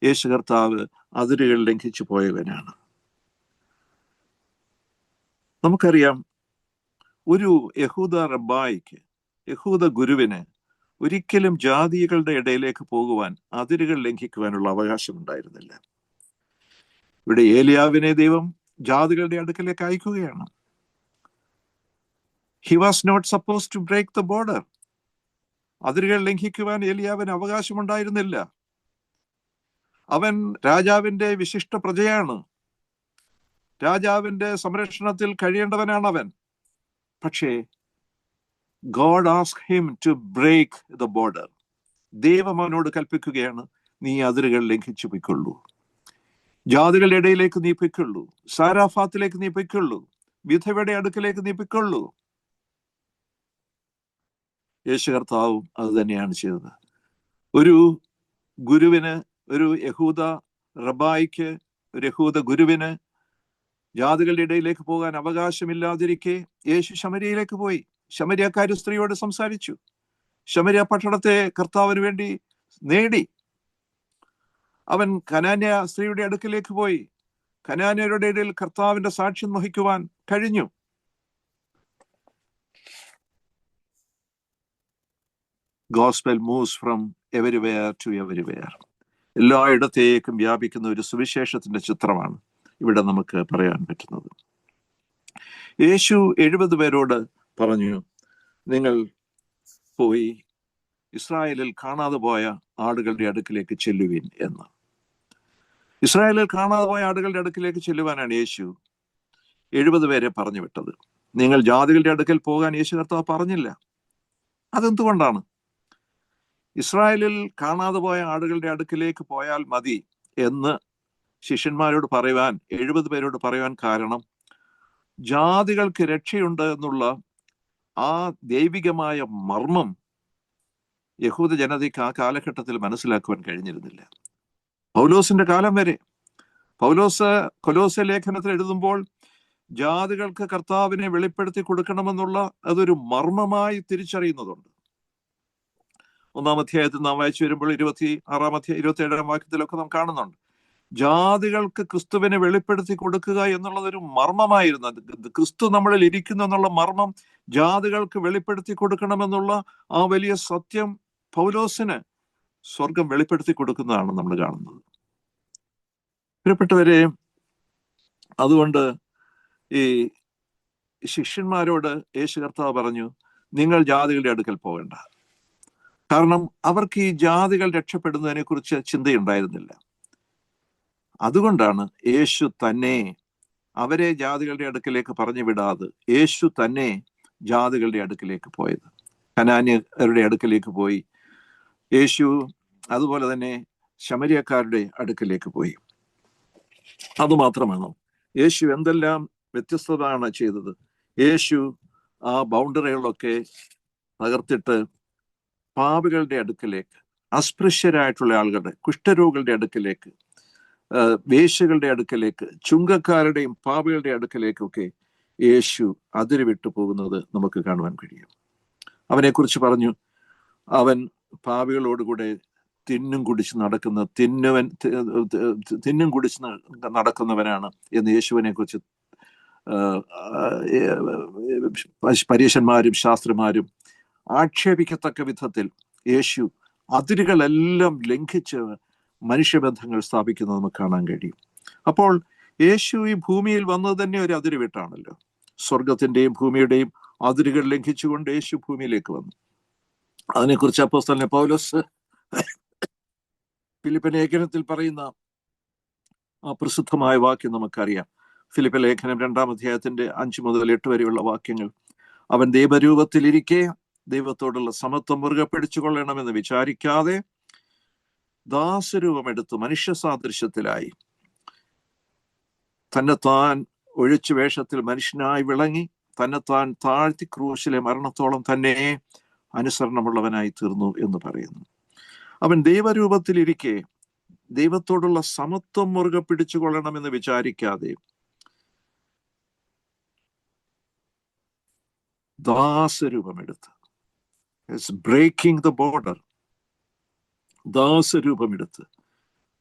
യേശു കർത്താവ് അതിരുകൾ ലംഘിച്ചു പോയവനാണ്. നമുക്കറിയാം, ഒരു യഹൂദ റബ്ബായിക്ക്, യഹൂദ ഗുരുവിന് ഒരിക്കലും ജാതികളുടെ ഇടയിലേക്ക് പോകുവാൻ, അതിരുകൾ ലംഘിക്കുവാനുള്ള അവകാശം ഉണ്ടായിരുന്നില്ല. ഇവിടെ ഏലിയാവിനെ ദൈവം ജാതികളുടെ അടുക്കലേക്ക് അയക്കുകയാണ്. He was not supposed to break the border. അതിരുകൾ ലംഘിക്കുവാൻ ഏലിയാവിന് അവകാശമുണ്ടായിരുന്നില്ല. അവൻ രാജാവിന്റെ വിശിഷ്ട പ്രജയാണ്, രാജാവിന്റെ സംരക്ഷണത്തിൽ കഴിയേണ്ടവനാണ് അവൻ. പക്ഷേ God asked him to break the border. ദൈവം അവനോട് കൽപ്പിക്കുകയാണ്, നീ അതിരുകൾ ലംഘിച്ചു പൊയ്ക്കൊള്ളൂ, ജാതികളുടെ ഇടയിലേക്ക് നീ പൊയ്ക്കൊള്ളൂ, സാരാഫാത്തിലേക്ക് നീ പൊയ്ക്കൊള്ളൂ, വിധവയുടെ അടുക്കലേക്ക് നീ പൊയ്ക്കൊള്ളൂ. യേശു കർത്താവും അത് തന്നെയാണ് ചെയ്തത്. ഒരു ഗുരുവിന്, ഒരു യഹൂദ റബായിക്ക്, ഒരു യഹൂദ ഗുരുവിന് ജാതികളുടെ ഇടയിലേക്ക് പോകാൻ അവകാശമില്ലാതിരിക്കെ യേശു ശമര്യയിലേക്ക് പോയി. ശമര്യക്കാരി സ്ത്രീയോട് സംസാരിച്ചു. ശമര്യ പട്ടണത്തെ കർത്താവിന് വേണ്ടി നേടി. അവൻ കനാന്യ സ്ത്രീയുടെ അടുക്കിലേക്ക് പോയി. കനാന്യരുടെ ഇടയിൽ കർത്താവിന്റെ സാക്ഷ്യം വഹിക്കുവാൻ കഴിഞ്ഞു. Gospel moves from everywhere to everywhere. എല്ലായിടത്തേക്കും വ്യാപിക്കുന്ന ഒരു സുവിശേഷത്തിന്റെ ചിത്രമാണ് ഇവിടെ നമുക്ക് പറയാൻ പറ്റുന്നത്. യേശു 70 പേരോട് പറഞ്ഞു, നിങ്ങൾ പോയി ഇസ്രായേലിൽ കാണാതെ പോയ ആടുകളുടെ അടുക്കിലേക്ക് ചെല്ലുവിൻ എന്ന്. ഇസ്രായേലിൽ കാണാതെ പോയ ആടുകളുടെ അടുക്കിലേക്ക് ചെല്ലുവാനാണ് യേശു 70 പേരെ പറഞ്ഞു വിട്ടത്. നിങ്ങൾ ജാതികളുടെ അടുക്കൽ പോകാൻ യേശു കർത്താവ് പറഞ്ഞില്ല. അതെന്തുകൊണ്ടാണ്? ഇസ്രായേലിൽ കാണാതെ പോയ ആടുകളുടെ അടുക്കിലേക്ക് പോയാൽ മതി എന്ന് ശിഷ്യന്മാരോട് പറയുവാൻ 70 പേരോട് പറയുവാൻ കാരണം, ജാതികൾക്ക് രക്ഷയുണ്ട് എന്നുള്ള ആ ദൈവികമായ മർമ്മം യഹൂദ ജനതയ്ക്ക് ആ കാലഘട്ടത്തിൽ മനസ്സിലാക്കുവാൻ കഴിഞ്ഞിരുന്നില്ല. പൗലോസിന്റെ കാലം വരെ. പൗലോസ് കൊലോസ്യ ലേഖനത്തിൽ എഴുതുമ്പോൾ ജാതികൾക്ക് കർത്താവിനെ വെളിപ്പെടുത്തി കൊടുക്കണമെന്നുള്ള അതൊരു മർമ്മമായി തിരിച്ചറിയുന്നതുണ്ട്. 1-ാം അധ്യായത്തിൽ നാം വായിച്ചു വരുമ്പോൾ 26-ാം അധ്യായം 27-ാം വാക്യത്തിലൊക്കെ നാം കാണുന്നുണ്ട്. ജാതികൾക്ക് ക്രിസ്തുവിനെ വെളിപ്പെടുത്തി കൊടുക്കുക എന്നുള്ളതൊരു മർമ്മമായിരുന്നു. ക്രിസ്തു നമ്മളിൽ ഇരിക്കുന്നു എന്നുള്ള മർമ്മം ജാതികൾക്ക് വെളിപ്പെടുത്തി കൊടുക്കണമെന്നുള്ള ആ വലിയ സത്യം പൗലോസിന് സ്വർഗം വെളിപ്പെടുത്തി കൊടുക്കുന്നതാണ് നമ്മൾ കാണുന്നത്. പ്രിയപ്പെട്ടവരെ, അതുകൊണ്ട് ഈ ശിഷ്യന്മാരോട് യേശു കർത്താവ് പറഞ്ഞു, നിങ്ങൾ ജാതികളുടെ അടുക്കൽ പോകണ്ട. കാരണം അവർക്ക് ഈ ജാതികൾ രക്ഷപ്പെടുന്നതിനെ കുറിച്ച് ചിന്തയുണ്ടായിരുന്നില്ല. അതുകൊണ്ടാണ് യേശു തന്നെ അവരെ ജാതികളുടെ അടുക്കിലേക്ക് പറഞ്ഞു വിടാതെ യേശു തന്നെ ജാതികളുടെ അടുക്കിലേക്ക് പോയത്. കനാന്യരുടെ അടുക്കിലേക്ക് പോയി യേശു. അതുപോലെ തന്നെ ശമര്യക്കാരുടെ അടുക്കിലേക്ക് പോയി. അതുമാത്രമാണോ? യേശു എന്തെല്ലാം വ്യത്യസ്തതാണ് ചെയ്തത്? യേശു ആ ബൗണ്ടറികളൊക്കെ തകർത്തിട്ട് പാപികളുടെ അടുക്കിലേക്ക്, അസ്പൃശ്യരായിട്ടുള്ള ആളുകളുടെ, കുഷ്ഠരോഗികളുടെ അടുക്കിലേക്ക്, വേശ്യകളുടെ അടുക്കിലേക്ക്, ചുങ്കക്കാരുടെയും പാപികളുടെ അടുക്കിലേക്കൊക്കെ യേശു അതിരുവിട്ടു പോകുന്നത് നമുക്ക് കാണുവാൻ കഴിയും. അവനെക്കുറിച്ച് പറഞ്ഞു, അവൻ പാപികളോടുകൂടെ തിന്നും കുടിച്ച് നടക്കുന്നവനാണ് എന്ന് യേശുവിനെ കുറിച്ച് പരീശന്മാരും ശാസ്ത്രിമാരും ആക്ഷേപിക്കത്തക്ക വിധത്തിൽ യേശു അതിരുകളെല്ലാം ലംഘിച്ച് മനുഷ്യബന്ധങ്ങൾ സ്ഥാപിക്കുന്നത് നമുക്ക് കാണാൻ കഴിയും. അപ്പോൾ യേശു ഈ ഭൂമിയിൽ വന്നത് തന്നെ ഒരു അതിരുവിട്ടാണല്ലോ. സ്വർഗത്തിന്റെയും ഭൂമിയുടെയും അതിരുകൾ ലംഘിച്ചുകൊണ്ട് യേശു ഭൂമിയിലേക്ക് വന്നു. അതിനെക്കുറിച്ച് അപ്പോസ്തലൻ പൗലോസ് ഫിലിപ്പി ലേഖനത്തിൽ പറയുന്ന ആ പ്രസിദ്ധമായ വാക്യം നമുക്കറിയാം. ഫിലിപ്പി ലേഖനം 2-ാം അധ്യായത്തിന്റെ 5 മുതൽ 8 വരെയുള്ള വാക്യങ്ങൾ. അവൻ ദൈവരൂപത്തിലിരിക്കെ ദൈവത്തോടുള്ള സമത്വം മുറുകെ പിടിച്ചുകൊള്ളണമെന്ന് വിചാരിക്കാതെ ദാസരൂപമെടുത്ത് മനുഷ്യ സാദൃശ്യത്തിലായി തന്നെത്താൻ ഒഴിച്ചു വേഷത്തിൽ മനുഷ്യനായി വിളങ്ങി തന്നെത്താൻ താഴ്ത്തി ക്രൂശിലെ മരണത്തോളം തന്നെ അനുസരണമുള്ളവനായി തീർന്നു എന്ന് പറയുന്നു. അവൻ ദൈവരൂപത്തിലിരിക്കെ ദൈവത്തോടുള്ള സമത്വം മുറുകെ പിടിച്ചുകൊള്ളണമെന്ന് വിചാരിക്കാതെ ദാസരൂപമെടുത്ത്, ബ്രേക്കിംഗ് ദ ബോർഡർ, ദാസരൂപമെടുത്ത്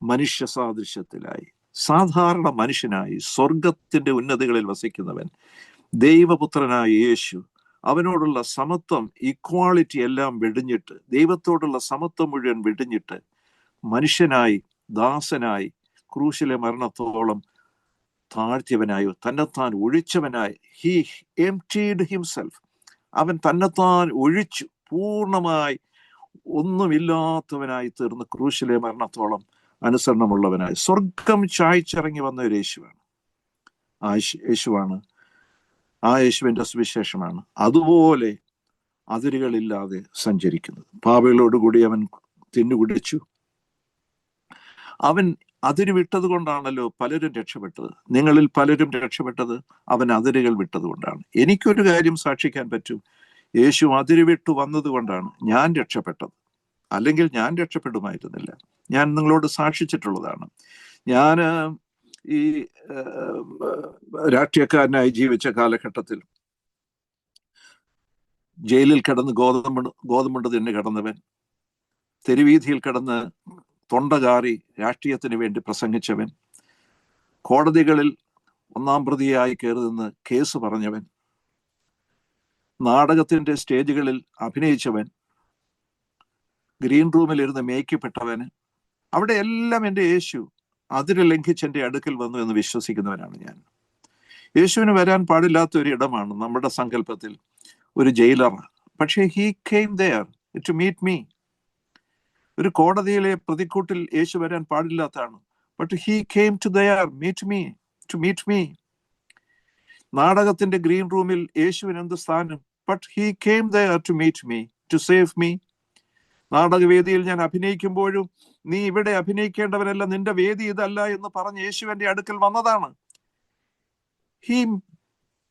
മനുഷ്യ സാദൃശ്യത്തിലായി, സാധാരണ മനുഷ്യനായി, സ്വർഗത്തിന്റെ ഉന്നതികളിൽ വസിക്കുന്നവൻ ദൈവപുത്രനായ യേശു അവനോടുള്ള സമത്വം, ഈക്വാളിറ്റി എല്ലാം വെടിഞ്ഞിട്ട്, ദൈവത്തോടുള്ള സമത്വം മുഴുവൻ വെടിഞ്ഞിട്ട് മനുഷ്യനായി, ദാസനായി, ക്രൂശിലെ മരണത്തോളം താഴ്ത്തിയവനായി, തന്നെത്താൻ ഒഴിച്ചവനായി, ഹി എംപ്റ്റീഡ് ഹിംസെൽഫ്, അവൻ തന്നെത്താൻ ഒഴിച്ചു, പൂർണ്ണമായി ഒന്നുമില്ലാത്തവനായി തീർന്ന് ക്രൂശിലെ മരണത്തോളം അനുസരണമുള്ളവനായി സ്വർഗം ചായ്ച്ചിറങ്ങി വന്ന ഒരു യേശുവാണ്. ആ യേശുവിന്റെ സുവിശേഷമാണ് അതുപോലെ അതിരുകളില്ലാതെ സഞ്ചരിക്കുന്നത്. പാപികളോടുകൂടി അവൻ തിന്നുകുടിച്ചു. അവൻ അതിര് വിട്ടത് കൊണ്ടാണല്ലോ പലരും രക്ഷപ്പെട്ടത്. നിങ്ങളിൽ പലരും രക്ഷപ്പെട്ടത് അവൻ അതിരുകൾ വിട്ടത് കൊണ്ടാണ്. എനിക്കൊരു കാര്യം സാക്ഷിക്കാൻ പറ്റും, യേശു അതിര് വിട്ടു വന്നത് കൊണ്ടാണ് ഞാൻ രക്ഷപ്പെട്ടത്. അല്ലെങ്കിൽ ഞാൻ രക്ഷപ്പെടുമായിരുന്നില്ല. ഞാൻ നിങ്ങളോട് സാക്ഷിച്ചിട്ടുള്ളതാണ്. ഞാൻ ഈ രാഷ്ട്രീയക്കാരനായി ജീവിച്ച കാലഘട്ടത്തിൽ ജയിലിൽ കിടന്ന് ഗോതമ്പുണ്ട് തിന്ന് കിടന്നവൻ, തെരുവീതിയിൽ കിടന്ന് തൊണ്ടകാറി രാഷ്ട്രീയത്തിന് വേണ്ടി പ്രസംഗിച്ചവൻ, കോടതികളിൽ ഒന്നാം പ്രതിയായി കയറി നിന്ന് കേസ് പറഞ്ഞവൻ, നാടകത്തിന്റെ സ്റ്റേജുകളിൽ അഭിനയിച്ചവൻ, ഗ്രീൻ റൂമിൽ ഇരുന്ന് മേയ്ക്കപ്പെട്ടവന്, അവിടെ എല്ലാം എൻ്റെ യേശു അതിര് ലംഘിച്ച് എൻ്റെ അടുക്കൽ വന്നു എന്ന് വിശ്വസിക്കുന്നവനാണ് ഞാൻ. യേശുവിന് വരാൻ പാടില്ലാത്ത ഒരു ഇടമാണ് നമ്മുടെ സങ്കല്പത്തിൽ ഒരു ജയിലർ. പക്ഷേ he came there to meet me. ഒരു കോടതിയിലെ പ്രതിക്കൂട്ടിൽ യേശു വരാൻ പാടില്ലാത്തതാണ്. But he came to there to meet me. നാടകത്തിന്റെ ഗ്രീൻ റൂമിൽ യേശുവിന് എന്ത് സ്ഥാനം? But he came there to meet me, to save me. നാടകവേദിയിൽ ഞാൻ അഭിനയിക്കുമ്പോഴും നീ ഇവിടെ അഭിനയിക്കേണ്ടവരല്ല, നിന്റെ വേദി ഇതല്ല എന്ന് പറഞ്ഞ് യേശുവിന്റെ അടുക്കൽ വന്നതാണ്. He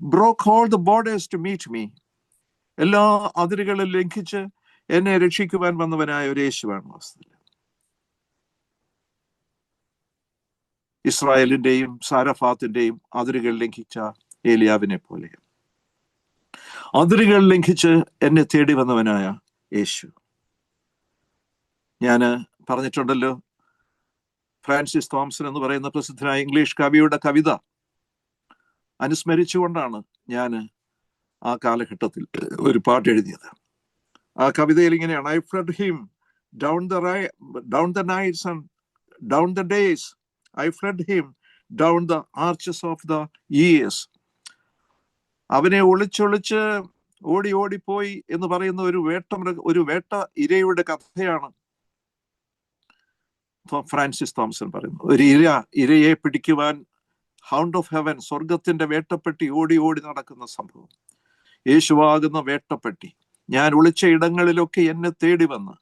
broke all the borders to meet me. എല്ലാ അതിരുകളും ലംഘിച്ച് എന്നെ രക്ഷിക്കുവാൻ വന്നവനായ ഒരു യേശുവാണ് വാസ്തവത്തിൽ. ഇസ്രായേലിന്റെയും സാരഫാത്തിന്റെയും അതിരുകൾ ലംഘിച്ച ഏലിയാവിനെ പോലെ അതിരുകൾ ലംഘിച്ച് എന്നെ തേടി വന്നവനായ യേശു. ഞാൻ പറഞ്ഞിട്ടുണ്ടല്ലോ, ഫ്രാൻസിസ് തോംസൺ എന്ന് പറയുന്ന പ്രസിദ്ധനായ ഇംഗ്ലീഷ് കവിയുടെ കവിത അനുസ്മരിച്ചുകൊണ്ടാണ് ഞാൻ ആ കാലഘട്ടത്തിൽ ഒരു പാട്ട് എഴുതിയത്. ആ കവിതയിൽ ഇങ്ങനെയാണ്: I fled him down the nights and down the days, I fled him down the arches of the years. അവനെ ഒളിച്ചൊളിച്ച് ഓടി ഓടിപ്പോയി എന്ന് പറയുന്ന ഒരു വേട്ട ഇരയുടെ കഥയാണ് ഫ്രാൻസിസ് തോംസൺ പറയുന്നത്. ഒരു ഇരയെ പിടിക്കുവാൻ ഹൗണ്ട് ഓഫ് ഹെവൻ, സ്വർഗത്തിന്റെ വേട്ടപ്പെട്ടി ഓടി ഓടി നടക്കുന്ന സംഭവം. യേശുവാകുന്ന വേട്ടപ്പെട്ടി ഞാൻ ഒളിച്ച ഇടങ്ങളിലൊക്കെ എന്നെ തേടി വന്ന്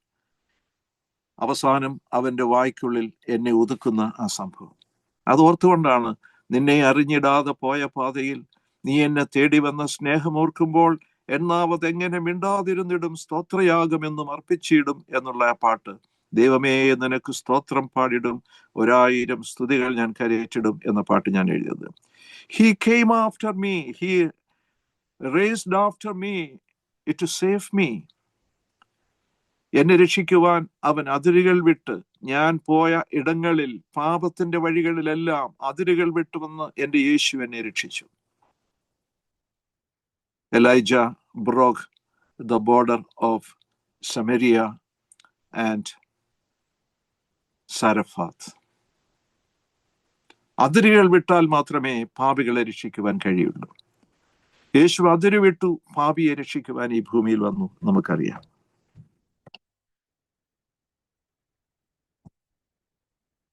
അവസാനം അവന്റെ വായ്ക്കുള്ളിൽ എന്നെ ഒതുക്കുന്ന ആ സംഭവം. അതോർത്തുകൊണ്ടാണ് നിന്നെ അറിഞ്ഞിടാതെ പോയ പാതയിൽ നീ എന്നെ തേടി വന്ന സ്നേഹമോർക്കുമ്പോൾ എന്നാവത് എങ്ങനെ മിണ്ടാതിരുന്നിടും, സ്തോത്രയാഗമെന്നും അർപ്പിച്ചിടും എന്നുള്ള ആ പാട്ട്. ദൈവമേ നിനക്ക് സ്തോത്രം പാടിടും, 1000 സ്തുതികൾ ഞാൻ കരയേറ്റിടും എന്ന പാട്ട് ഞാൻ എഴുതിയത്. He came after me, he raced after me to save me. എന്നെ രക്ഷിക്കുവാൻ അവൻ അതിരുകൾ വിട്ട്, ഞാൻ പോയ ഇടങ്ങളിൽ പാപത്തിന്റെ വഴികളിലെല്ലാം അതിരുകൾ വിട്ടുവന്ന് എൻ്റെ യേശു എന്നെ രക്ഷിച്ചു. Elijah broke the border of Samaria and Zarephath. അതിരുകൾ വിട്ടാൽ മാത്രമേ പാപികളെ രക്ഷിക്കുവാൻ കഴിയുള്ളൂ. യേശു അതിര് വിട്ടു പാപിയെ രക്ഷിക്കുവാൻ ഈ ഭൂമിയിൽ വന്നു, നമുക്കറിയാം.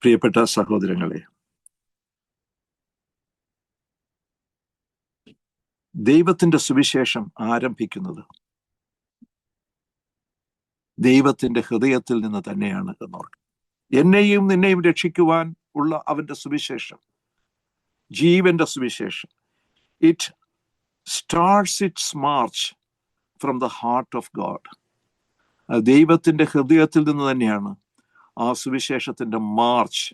പ്രിയപ്പെട്ട സഹോദരങ്ങളെ, ദൈവത്തിന്റെ സുവിശേഷം ആരംഭിക്കുന്നത് ദൈവത്തിന്റെ ഹൃദയത്തിൽ നിന്ന് തന്നെയാണ് എന്നോർക്കുക. എന്നെയും നിന്നെയും രക്ഷിക്കുവാൻ ഉള്ള അവന്റെ സുവിശേഷം, ജീവന്റെ സുവിശേഷം, it starts its march from the heart of God. ദൈവത്തിന്റെ ഹൃദയത്തിൽ നിന്ന് തന്നെയാണ് ആ സുവിശേഷത്തിന്റെ മാർച്ച്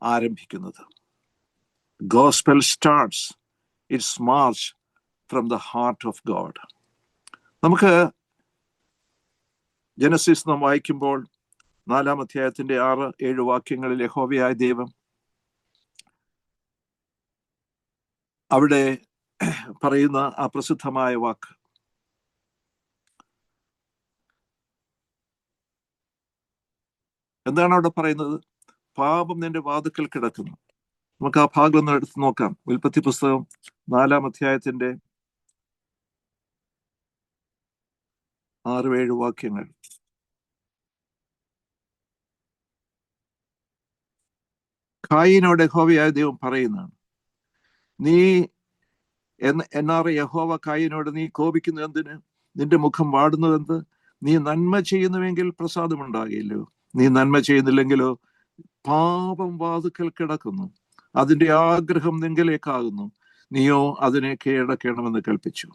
ആരംഭിക്കുന്നത്. Gospel starts its march from the heart of God. നമുക്ക് ജനസിസ് നാം വായിക്കുമ്പോൾ 4-ാം അധ്യായത്തിന്റെ 6-7 വാക്യങ്ങളിൽ യഹോവയായ ദൈവം അവിടെ പറയുന്ന ആ പ്രസിദ്ധമായ വാക്ക്, എന്താണ് അവിടെ പറയുന്നത്? പാപം നിന്റെ വാതിക്കൽ കിടക്കുന്നു. നമുക്ക് ആ ഭാഗം ഒന്ന് എടുത്ത് നോക്കാം. ഉൽപ്പത്തി പുസ്തകം 4-ാം അധ്യായത്തിന്റെ 6-7 വാക്യങ്ങൾ. ഖായീനോട് യഹോവയായ ദൈവം പറയുന്നതാണ്, നീ എന്നാറ് യഹോവ ഖായീനോട്, നീ കോപിക്കുന്നത് എന്തിന്? നിന്റെ മുഖം വാടുന്നത് എന്ത്? നീ നന്മ ചെയ്യുന്നുവെങ്കിൽ പ്രസാദമുണ്ടാകില്ലോ, നീ നന്മ ചെയ്യുന്നില്ലെങ്കിലോ പാപം വാതുക്കൽ കിടക്കുന്നു, അതിന്റെ ആഗ്രഹം നിങ്കലേക്കാകുന്നു, നീയോ അതിനെ കീഴടക്കണമെന്ന് കൽപ്പിച്ചു.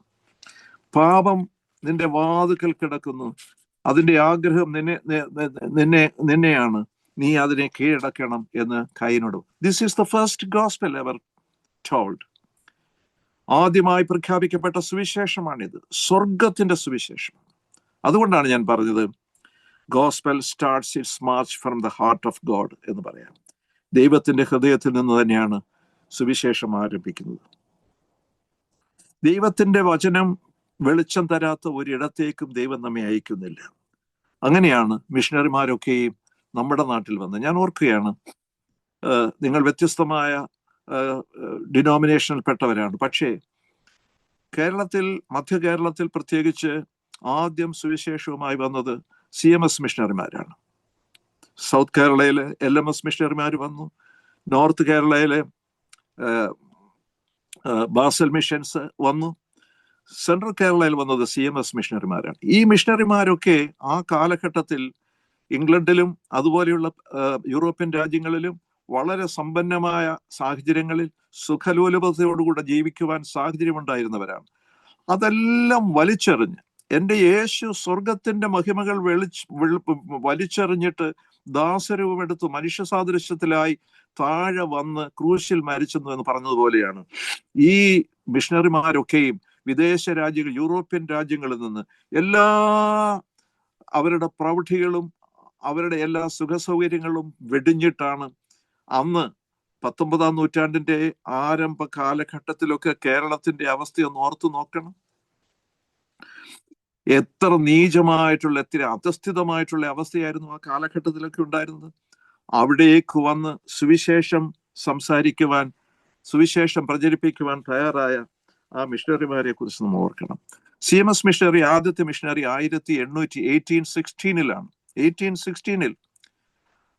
പാപം നിന്റെ വാതുക്കൽ കിടക്കുന്നു, അതിന്റെ ആഗ്രഹം നിന്നെയാണ്. നീ അതിനെ കീഴടക്കണം എന്ന് കയീനോട്. This is the first gospel ever told. ആദ്യമായി പ്രഖ്യാപിക്കപ്പെട്ട സുവിശേഷമാണിത്, സ്വർഗത്തിന്റെ സുവിശേഷം. അതുകൊണ്ടാണ് ഞാൻ പറഞ്ഞത് gospel starts its march from the heart of God എന്ന് പറയാം. ദൈവത്തിന്റെ ഹൃദയത്തിൽ നിന്ന് തന്നെയാണ് സുവിശേഷം ആരംഭിക്കുന്നത്. ദൈവത്തിന്റെ വചനം വെളിച്ചം തരാത്ത ഒരിടത്തേക്കും ദൈവം നമ്മെ അയക്കുന്നില്ല. അങ്ങനെയാണ് മിഷണറിമാരൊക്കെയും നമ്മുടെ നാട്ടിൽ വന്ന്. ഞാൻ ഓർക്കുകയാണ്, നിങ്ങൾ വ്യത്യസ്തമായ ഡിനോമിനേഷനിൽപ്പെട്ടവരാണ്. പക്ഷേ കേരളത്തിൽ, മധ്യ കേരളത്തിൽ പ്രത്യേകിച്ച് ആദ്യം സുവിശേഷവുമായി വന്നത് CMS മിഷണറിമാരാണ്. സൗത്ത് കേരളയിലെ LMS മിഷണറിമാർ വന്നു. നോർത്ത് കേരളയിലെ ബാസൽ മിഷൻസ് വന്നു. സെൻട്രൽ കേരളയിൽ വന്നത് CMS മിഷണറിമാരാണ്. ഈ മിഷണറിമാരൊക്കെ ആ കാലഘട്ടത്തിൽ ഇംഗ്ലണ്ടിലും അതുപോലെയുള്ള യൂറോപ്യൻ രാജ്യങ്ങളിലും വളരെ സമ്പന്നമായ സാഹചര്യങ്ങളിൽ സുഖലോലുപതയോടുകൂടെ ജീവിക്കുവാൻ സാഹചര്യമുണ്ടായിരുന്നവരാണ്. അതെല്ലാം വലിച്ചെറിഞ്ഞ്, എൻ്റെ യേശു സ്വർഗത്തിന്റെ മഹിമകൾ വലിച്ചെറിഞ്ഞിട്ട് ദാസരൂപമെടുത്ത് മനുഷ്യ സാദൃശ്യത്തിലായി താഴെ വന്ന് ക്രൂശിൽ മരിച്ചെന്നു എന്ന് പറഞ്ഞതുപോലെയാണ് ഈ മിഷണറിമാരൊക്കെയും വിദേശ രാജ്യങ്ങൾ, യൂറോപ്യൻ രാജ്യങ്ങളിൽ നിന്ന് എല്ലാ അവരുടെ പ്രൗഢികളും അവരുടെ എല്ലാ സുഖസൗകര്യങ്ങളും വെടിഞ്ഞിട്ടാണ് അന്ന് 19-ാം നൂറ്റാണ്ടിന്റെ ആരംഭ കാലഘട്ടത്തിലൊക്കെ കേരളത്തിന്റെ അവസ്ഥയൊന്ന് ഓർത്തു നോക്കണം. എത്ര നീചമായിട്ടുള്ള, എത്ര അധസ്ഥിതമായിട്ടുള്ള അവസ്ഥയായിരുന്നു ആ കാലഘട്ടത്തിലൊക്കെ ഉണ്ടായിരുന്നത്. അവിടേക്ക് വന്ന് സുവിശേഷം സംസാരിക്കുവാൻ, സുവിശേഷം പ്രചരിപ്പിക്കുവാൻ തയ്യാറായ ആ മിഷണറിമാരെ കുറിച്ച് നമ്മൾ ഓർക്കണം. CMS മിഷണറി, ആദ്യത്തെ മിഷണറി 1816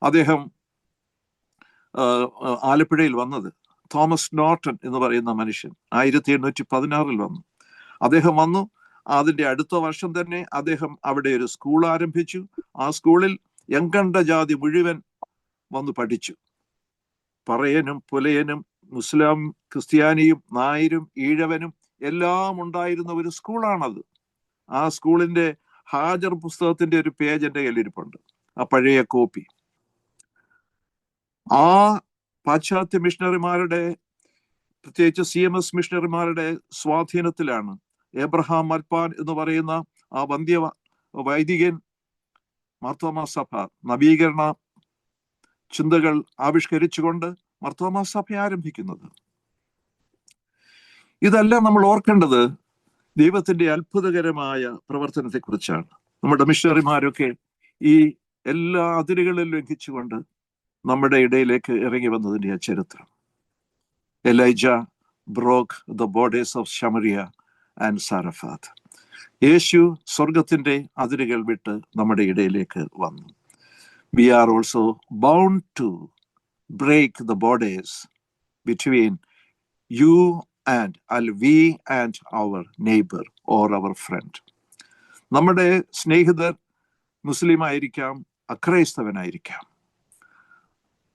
അദ്ദേഹം ആലപ്പുഴയിൽ വന്നത്. തോമസ് നോർട്ടൺ എന്ന് പറയുന്ന മനുഷ്യൻ 1816 വന്നു. അദ്ദേഹം വന്നു. അതിന്റെ അടുത്ത വർഷം തന്നെ അദ്ദേഹം അവിടെ ഒരു സ്കൂൾ ആരംഭിച്ചു. ആ സ്കൂളിൽ എങ്കണ്ട ജാതി മുഴുവൻ വന്നു പഠിച്ചു. പറയനും പുലയനും മുസ്ലിം ക്രിസ്ത്യാനിയും നായരും ഈഴവനും എല്ലാം ഉണ്ടായിരുന്ന ഒരു സ്കൂളാണത്. ആ സ്കൂളിന്റെ ഹാജർ പുസ്തകത്തിന്റെ ഒരു പേജ് എൻ്റെ കയ്യിലിരിപ്പുണ്ട്, ആ പഴയ കോപ്പി. ആ പാശ്ചാത്യ മിഷണറിമാരുടെ, പ്രത്യേകിച്ച് CMS മിഷണറിമാരുടെ സ്വാധീനത്തിലാണ് എബ്രഹാം മൽപ്പാൻ എന്ന് പറയുന്ന ആ വന്ധ്യ വൈദികൻ മാർത്തോമാ സഭ നവീകരണ ചിന്തകൾ ആവിഷ്കരിച്ചുകൊണ്ട് മാർത്തോമാ സഭ ആരംഭിക്കുന്നത്. ഇതെല്ലാം നമ്മൾ ഓർക്കേണ്ടത് ദൈവത്തിന്റെ അത്ഭുതകരമായ പ്രവർത്തനത്തെ കുറിച്ചാണ്. നമ്മുടെ മിഷണറിമാരൊക്കെ ഈ എല്ലാ അതിരുകളിലും ലംഘിച്ചുകൊണ്ട് നമ്മുടെ ഇടയിലേക്ക് ഇറങ്ങി വന്നതിന്റെ ആ ചരിത്രം. Elijah broke the borders of Samaria and Zarephath. യേശു സ്വർഗത്തിന്റെ അതിരുകൾ വിട്ട് നമ്മുടെ ഇടയിലേക്ക് വന്നു. We are also bound to break the borders between you and we and our neighbor or our friend. നമ്മുടെ സ്നേഹിതർ മുസ്ലിം ആയിരിക്കാം, അക്രൈസ്തവനായിരിക്കാം.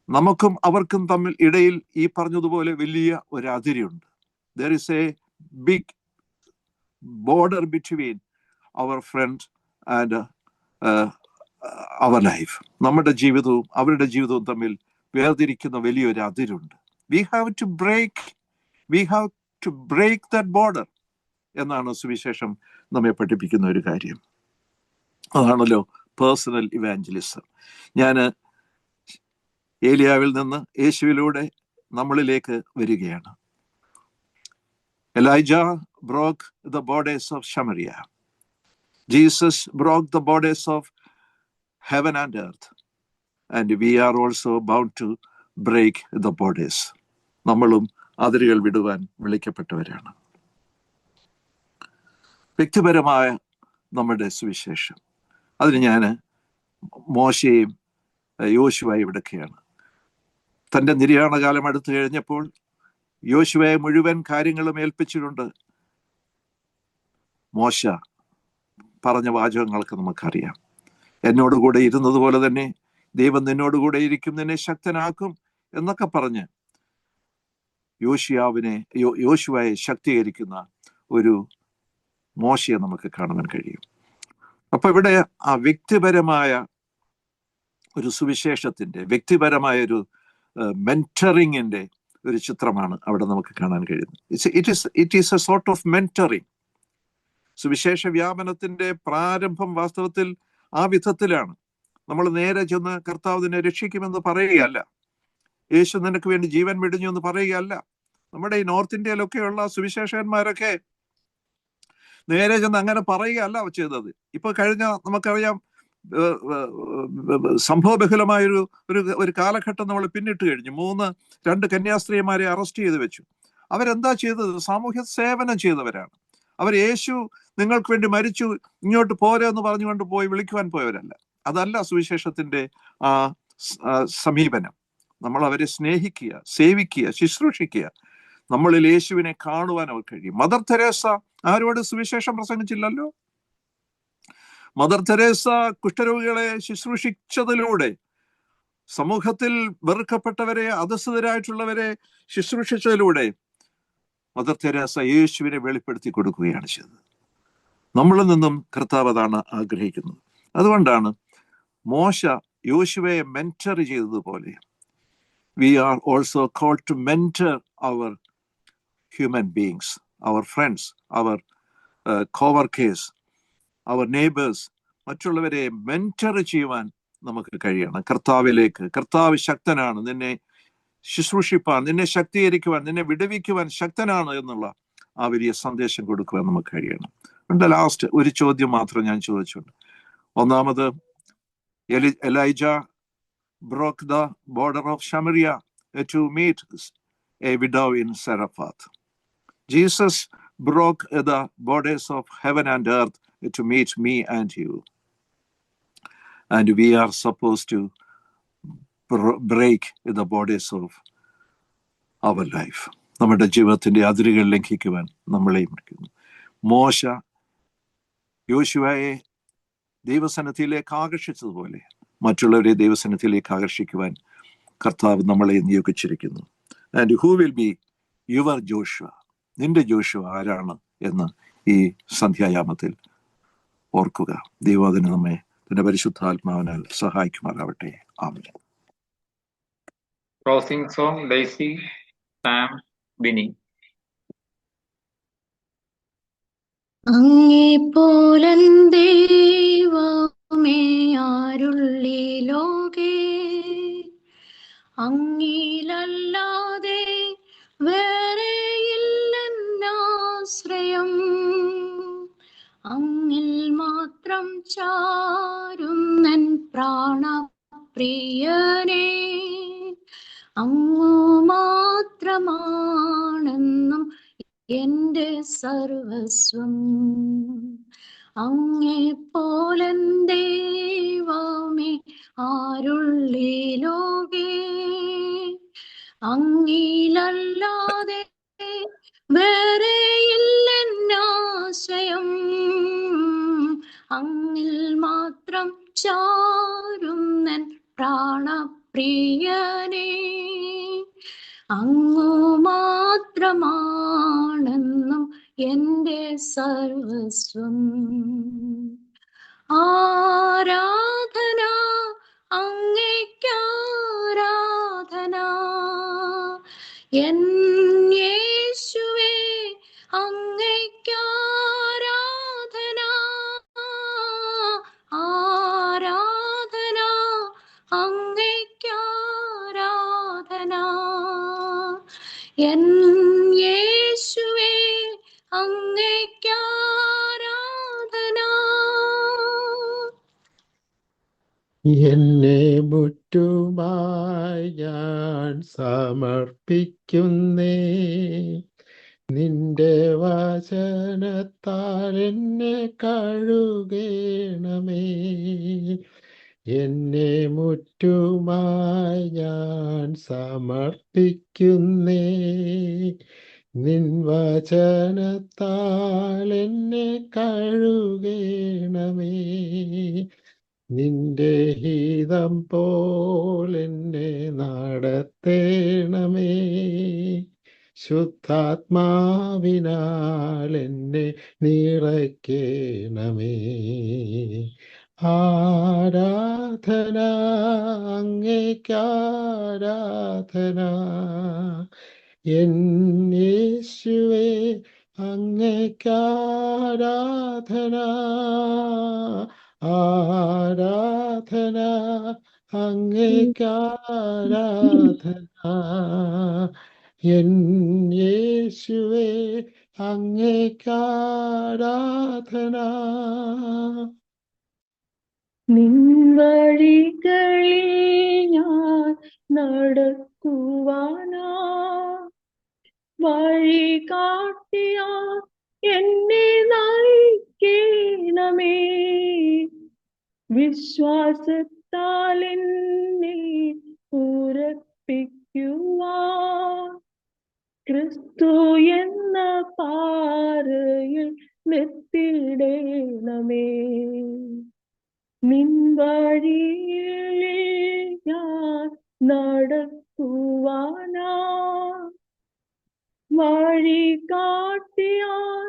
നമുക്കും അവർക്കും തമ്മിൽ ഇടയിൽ ഈ പറഞ്ഞതുപോലെ വലിയ ഒരു അതിരുണ്ട്. There is a big border between our friend and our life. നമ്മുടെ ജീവിതവും അവരുടെ ജീവിതവും തമ്മിൽ വേർതിരിക്കുന്ന വലിയൊരു അതിരുണ്ട്. We have to break that border എന്നാണ് സുവിശേഷം നമ്മെ പഠിപ്പിക്കുന്ന ഒരു കാര്യം. അതാണല്ലോ പേഴ്സണൽ ഇവാഞ്ചലിസം. ഞാൻ ഏലിയാവിൽ നിന്ന് യേശുവിലൂടെ നമ്മളിലേക്ക് വരികയാണ്. Elijah broke the borders of Samaria. Jesus broke the borders of heaven and earth. And we are also bound to break the borders. നമ്മളും അതിരുകൾ വിടുവാൻ വിളിക്കപ്പെട്ടവരാണ്. വ്യക്തിപരമായ നമ്മുടെ സുവിശേഷം, അതിന് ഞാൻ മോശയും യോശുവയും എടുക്കുകയാണ്. തൻ്റെ നിര്യാണകാലം അടുത്തു കഴിഞ്ഞപ്പോൾ യോശുവയെ മുഴുവൻ കാര്യങ്ങളും ഏൽപ്പിച്ചിട്ടുണ്ട്. മോശ പറഞ്ഞ വാചകങ്ങളൊക്കെ നമുക്കറിയാം. എന്നോടുകൂടെ ഇരുന്നത് പോലെ തന്നെ ദൈവം നിന്നോടുകൂടെ ഇരിക്കും, നിന്നെ ശക്തനാക്കും എന്നൊക്കെ പറഞ്ഞ് യോശുവയെ ശക്തീകരിക്കുന്ന ഒരു മോശയെ നമുക്ക് കാണുവാൻ കഴിയും. അപ്പൊ ഇവിടെ ആ വ്യക്തിപരമായ ഒരു സുവിശേഷത്തിൻ്റെ വ്യക്തിപരമായൊരു മെൻറ്ററിങ്ങിൻ്റെ ഒരു ചിത്രമാണ് അവിടെ നമുക്ക് കാണാൻ കഴിയുന്നത്. It is A sort of mentoring. സുവിശേഷ വ്യാപനത്തിൻ്റെ പ്രാരംഭം വാസ്തവത്തിൽ ആ വിധത്തിലാണ്. നമ്മൾ നേരെ ചെന്ന് കർത്താവ് നിന്നെ രക്ഷിക്കുമെന്ന് പറയുകയല്ല, യേശു നിനക്ക് വേണ്ടി ജീവൻ വെടിഞ്ഞു എന്ന് പറയുകയല്ല. നമ്മുടെ ഈ നോർത്ത് ഇന്ത്യയിലൊക്കെയുള്ള സുവിശേഷകന്മാരൊക്കെ നേരെ ചെന്ന് അങ്ങനെ പറയുകയല്ല ചെയ്തത്. ഇപ്പൊ കഴിഞ്ഞ നമുക്കറിയാം, സംഭവബഹുലമായൊരു ഒരു കാലഘട്ടം നമ്മൾ പിന്നിട്ട് കഴിഞ്ഞു. 2 കന്യാസ്ത്രീമാരെ അറസ്റ്റ് ചെയ്ത് വെച്ചു. അവരെന്താ ചെയ്തത്? സാമൂഹ്യ സേവനം ചെയ്തവരാണ്. അവർ യേശു നിങ്ങൾക്ക് വേണ്ടി മരിച്ചു, ഇങ്ങോട്ട് പോരെ എന്ന് പറഞ്ഞുകൊണ്ട് പോയി വിളിക്കുവാൻ പോയവരല്ല. അതല്ല സുവിശേഷത്തിന്റെ സമീപനം. നമ്മൾ അവരെ സ്നേഹിക്കുക, സേവിക്കുക, ശുശ്രൂഷിക്കുക. നമ്മളിൽ യേശുവിനെ കാണുവാൻ അവർ കഴിയും. മദർ തെരേസ ആരോട് സുവിശേഷം പ്രസംഗിച്ചില്ലല്ലോ. മദർ തെരേസ കുഷ്ഠരോഗികളെ ശുശ്രൂഷിച്ചതിലൂടെ, സമൂഹത്തിൽ വെറുക്കപ്പെട്ടവരെ, അധസ്ഥിതരായിട്ടുള്ളവരെ ശുശ്രൂഷിച്ചതിലൂടെ മദർ തെരേസ യേശുവിനെ വെളിപ്പെടുത്തി കൊടുക്കുകയാണ് ചെയ്തത്. നമ്മളിൽ നിന്നും കർത്താവ് അതാണ് ആഗ്രഹിക്കുന്നത്. അതുകൊണ്ടാണ് മോശ യോശുവയെ മെന്റർ ചെയ്തതുപോലെ we are also called to mentor our human beings, our friends, our co-workers, our neighbors. മറ്റുള്ളവരെ മെന്റർ ചെയ്യുവാൻ നമുക്ക് കഴിയണം കർത്താവിലേക്ക്. കർത്താവ് ശക്തനാണ്, നിന്നെ ശുശ്രൂഷിപ്പാൻ, നിന്നെ ശക്തീകരിക്കുവാൻ, നിന്നെ വിടുവിക്കുവാൻ ശക്തനാണ് എന്നുള്ള ആ വലിയ സന്ദേശം കൊടുക്കുവാൻ നമുക്ക് കഴിയണം. ലാസ്റ്റ് ഒരു ചോദ്യം മാത്രം ഞാൻ ചോദിച്ചുണ്ട്. ഒന്നാമത്, Elijah broke the border of Samaria to meet a widow in Zarephath. Jesus broke the borders of heaven and earth to meet me and you. And we are supposed to break the borders of our life. നമ്മുടെ ജീവിതത്തിന്റെ അതിരുകൾ ലംഘിക്കുവാൻ നമ്മളെയും വിളിക്കുന്നു. മോശ യോശുവയെ ദൈവസന്നിധിയിലേക്ക് ആകർഷിച്ചതുപോലെ മറ്റുള്ളവരെ ദൈവസന്നിധിയിലേക്ക് ആകർഷിക്കുവാൻ കർത്താവ് നമ്മളെ നിയോഗിച്ചിരിക്കുന്നു. And who will be your Joshua? നിന്റെ ജോഷുവ ആരാണ് എന്ന് ഈ സന്ധ്യായാമത്തിൽ ഓർക്കുക. ദൈവം അതിന് നമ്മെ തന്റെ പരിശുദ്ധാത്മാവിനാൽ സഹായിക്കുമാറാവട്ടെ. ആമേൻ. Closing song Daisy, Sam, Bini. അങ്ങേ പോലൻ ദൈവമേ ആരുള്ളി ലോകേ, അങ്ങിലല്ലാതെ വേറെയില്ലെന്നാശ്രയം. അങ്ങിൽ മാത്രം ചാരുന്നൻ പ്രാണപ്രിയനേ, അങ്ങു മാത്രമാണെന്നും എന്റെ സർവസ്വം. അങ്ങേ പോലൻ ദൈവമേ ആരുള്ളി ലോകേ, അങ്ങിലല്ലാതെ വേറെയില്ലെന്നാശ്രയം. അങ്ങിൽ മാത്രം ചാരുന്നൻ പ്രാണപ്രിയനേ, അങ്ങു മാത്രമാണെന്നും എന്റെ സർവസ്വം. ആരാധന അങ്ങേക്കാരാധന, എൻ യേശുവേ അങ്ങേക്കാരാധന. ആരാധന അങ്ങേക്കാരാധന, എൻ യേശുവേ അങ്ങേക്കാരാധന. എന്നെ മുറ്റുമായി ഞാൻ സമർപ്പിക്കുന്നേ, നിന്റെ വചനത്താൽ എന്നെ കഴുകണമേ. എന്നെ മുറ്റുമായി ഞാൻ സമർപ്പിക്കുന്നേ, നിൻ വചനത്താൽ എന്നെ കഴുകണമേ. നിന്റെ ഹിതം പോലെന്നെ നടത്തേണമേ, ശുദ്ധാത്മാവിനാൽ എന്നെ നിറയ്ക്കണമേ. ആരാധന അങ്ങേക്കാരാധന എൻ യേശുവേ അങ്ങേക്കാരാധന ആരാധന അങ്ങേക്കാരാധന എൻ യേശുവേ അങ്ങേക്കാരാധന നിൻ വഴികളിൽ ഞാൻ നടക്കുവാനാ വഴി കാട്ടിയാ എന്നെ നയിക്കണമേ വിശ്വാസത്താൽ എന്നെ ഉറപ്പിക്കുവാൻ ക്രിസ്തു എന്ന പാറയിൽ നിർത്തിയിടണമേ നിൻ വഴിയിൽ ഞാൻ നടക്കുവാനാ വഴി കാട്ടിയാൽ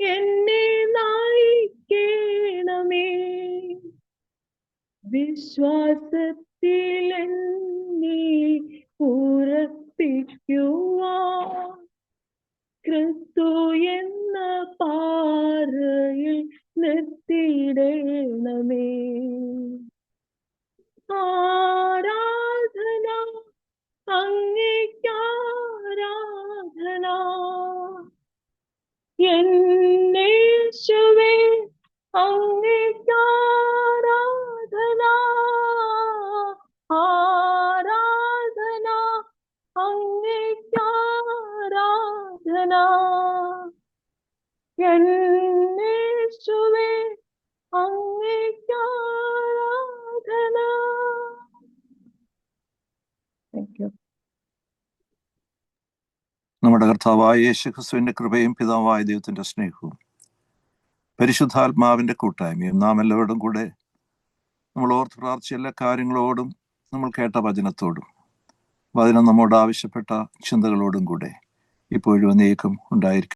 എന്നെ നയിക്കണമേ വിശ്വാസത്തിൽ എന്നെ ഉറപ്പിക്കുവാൻ ക്രിസ്തു എന്ന പാറയിൽ നിർത്തിയിടണമേ ആരാധന അങ്ങേക്കാരാധന എൻ യേശുവേ അങ്ങേക്കാരാധന ആരാധന അങ്ങേക്കാരാധന എൻ യേശുവേ അങ്ങേക്കാരാധന. Thank you. നമ്മുടെ കർത്താവായ യേശു ക്രിസ്തുവിന്റെ കൃപയും പിതാവായ ദൈവത്തിന്റെ സ്നേഹവും പരിശുദ്ധാത്മാവിന്റെ കൂട്ടായ്മയും നാം എല്ലാവരോടും കൂടെ നമ്മൾ ഓർത്ത് പ്രാർത്ഥിച്ച എല്ലാ കാര്യങ്ങളോടും നമ്മൾ കേട്ട വചനത്തോടും വചനം നമ്മോട് ആവശ്യപ്പെട്ട ചിന്തകളോടും കൂടെ ഇപ്പോഴും എന്നേക്കും ഉണ്ടായിരിക്കും.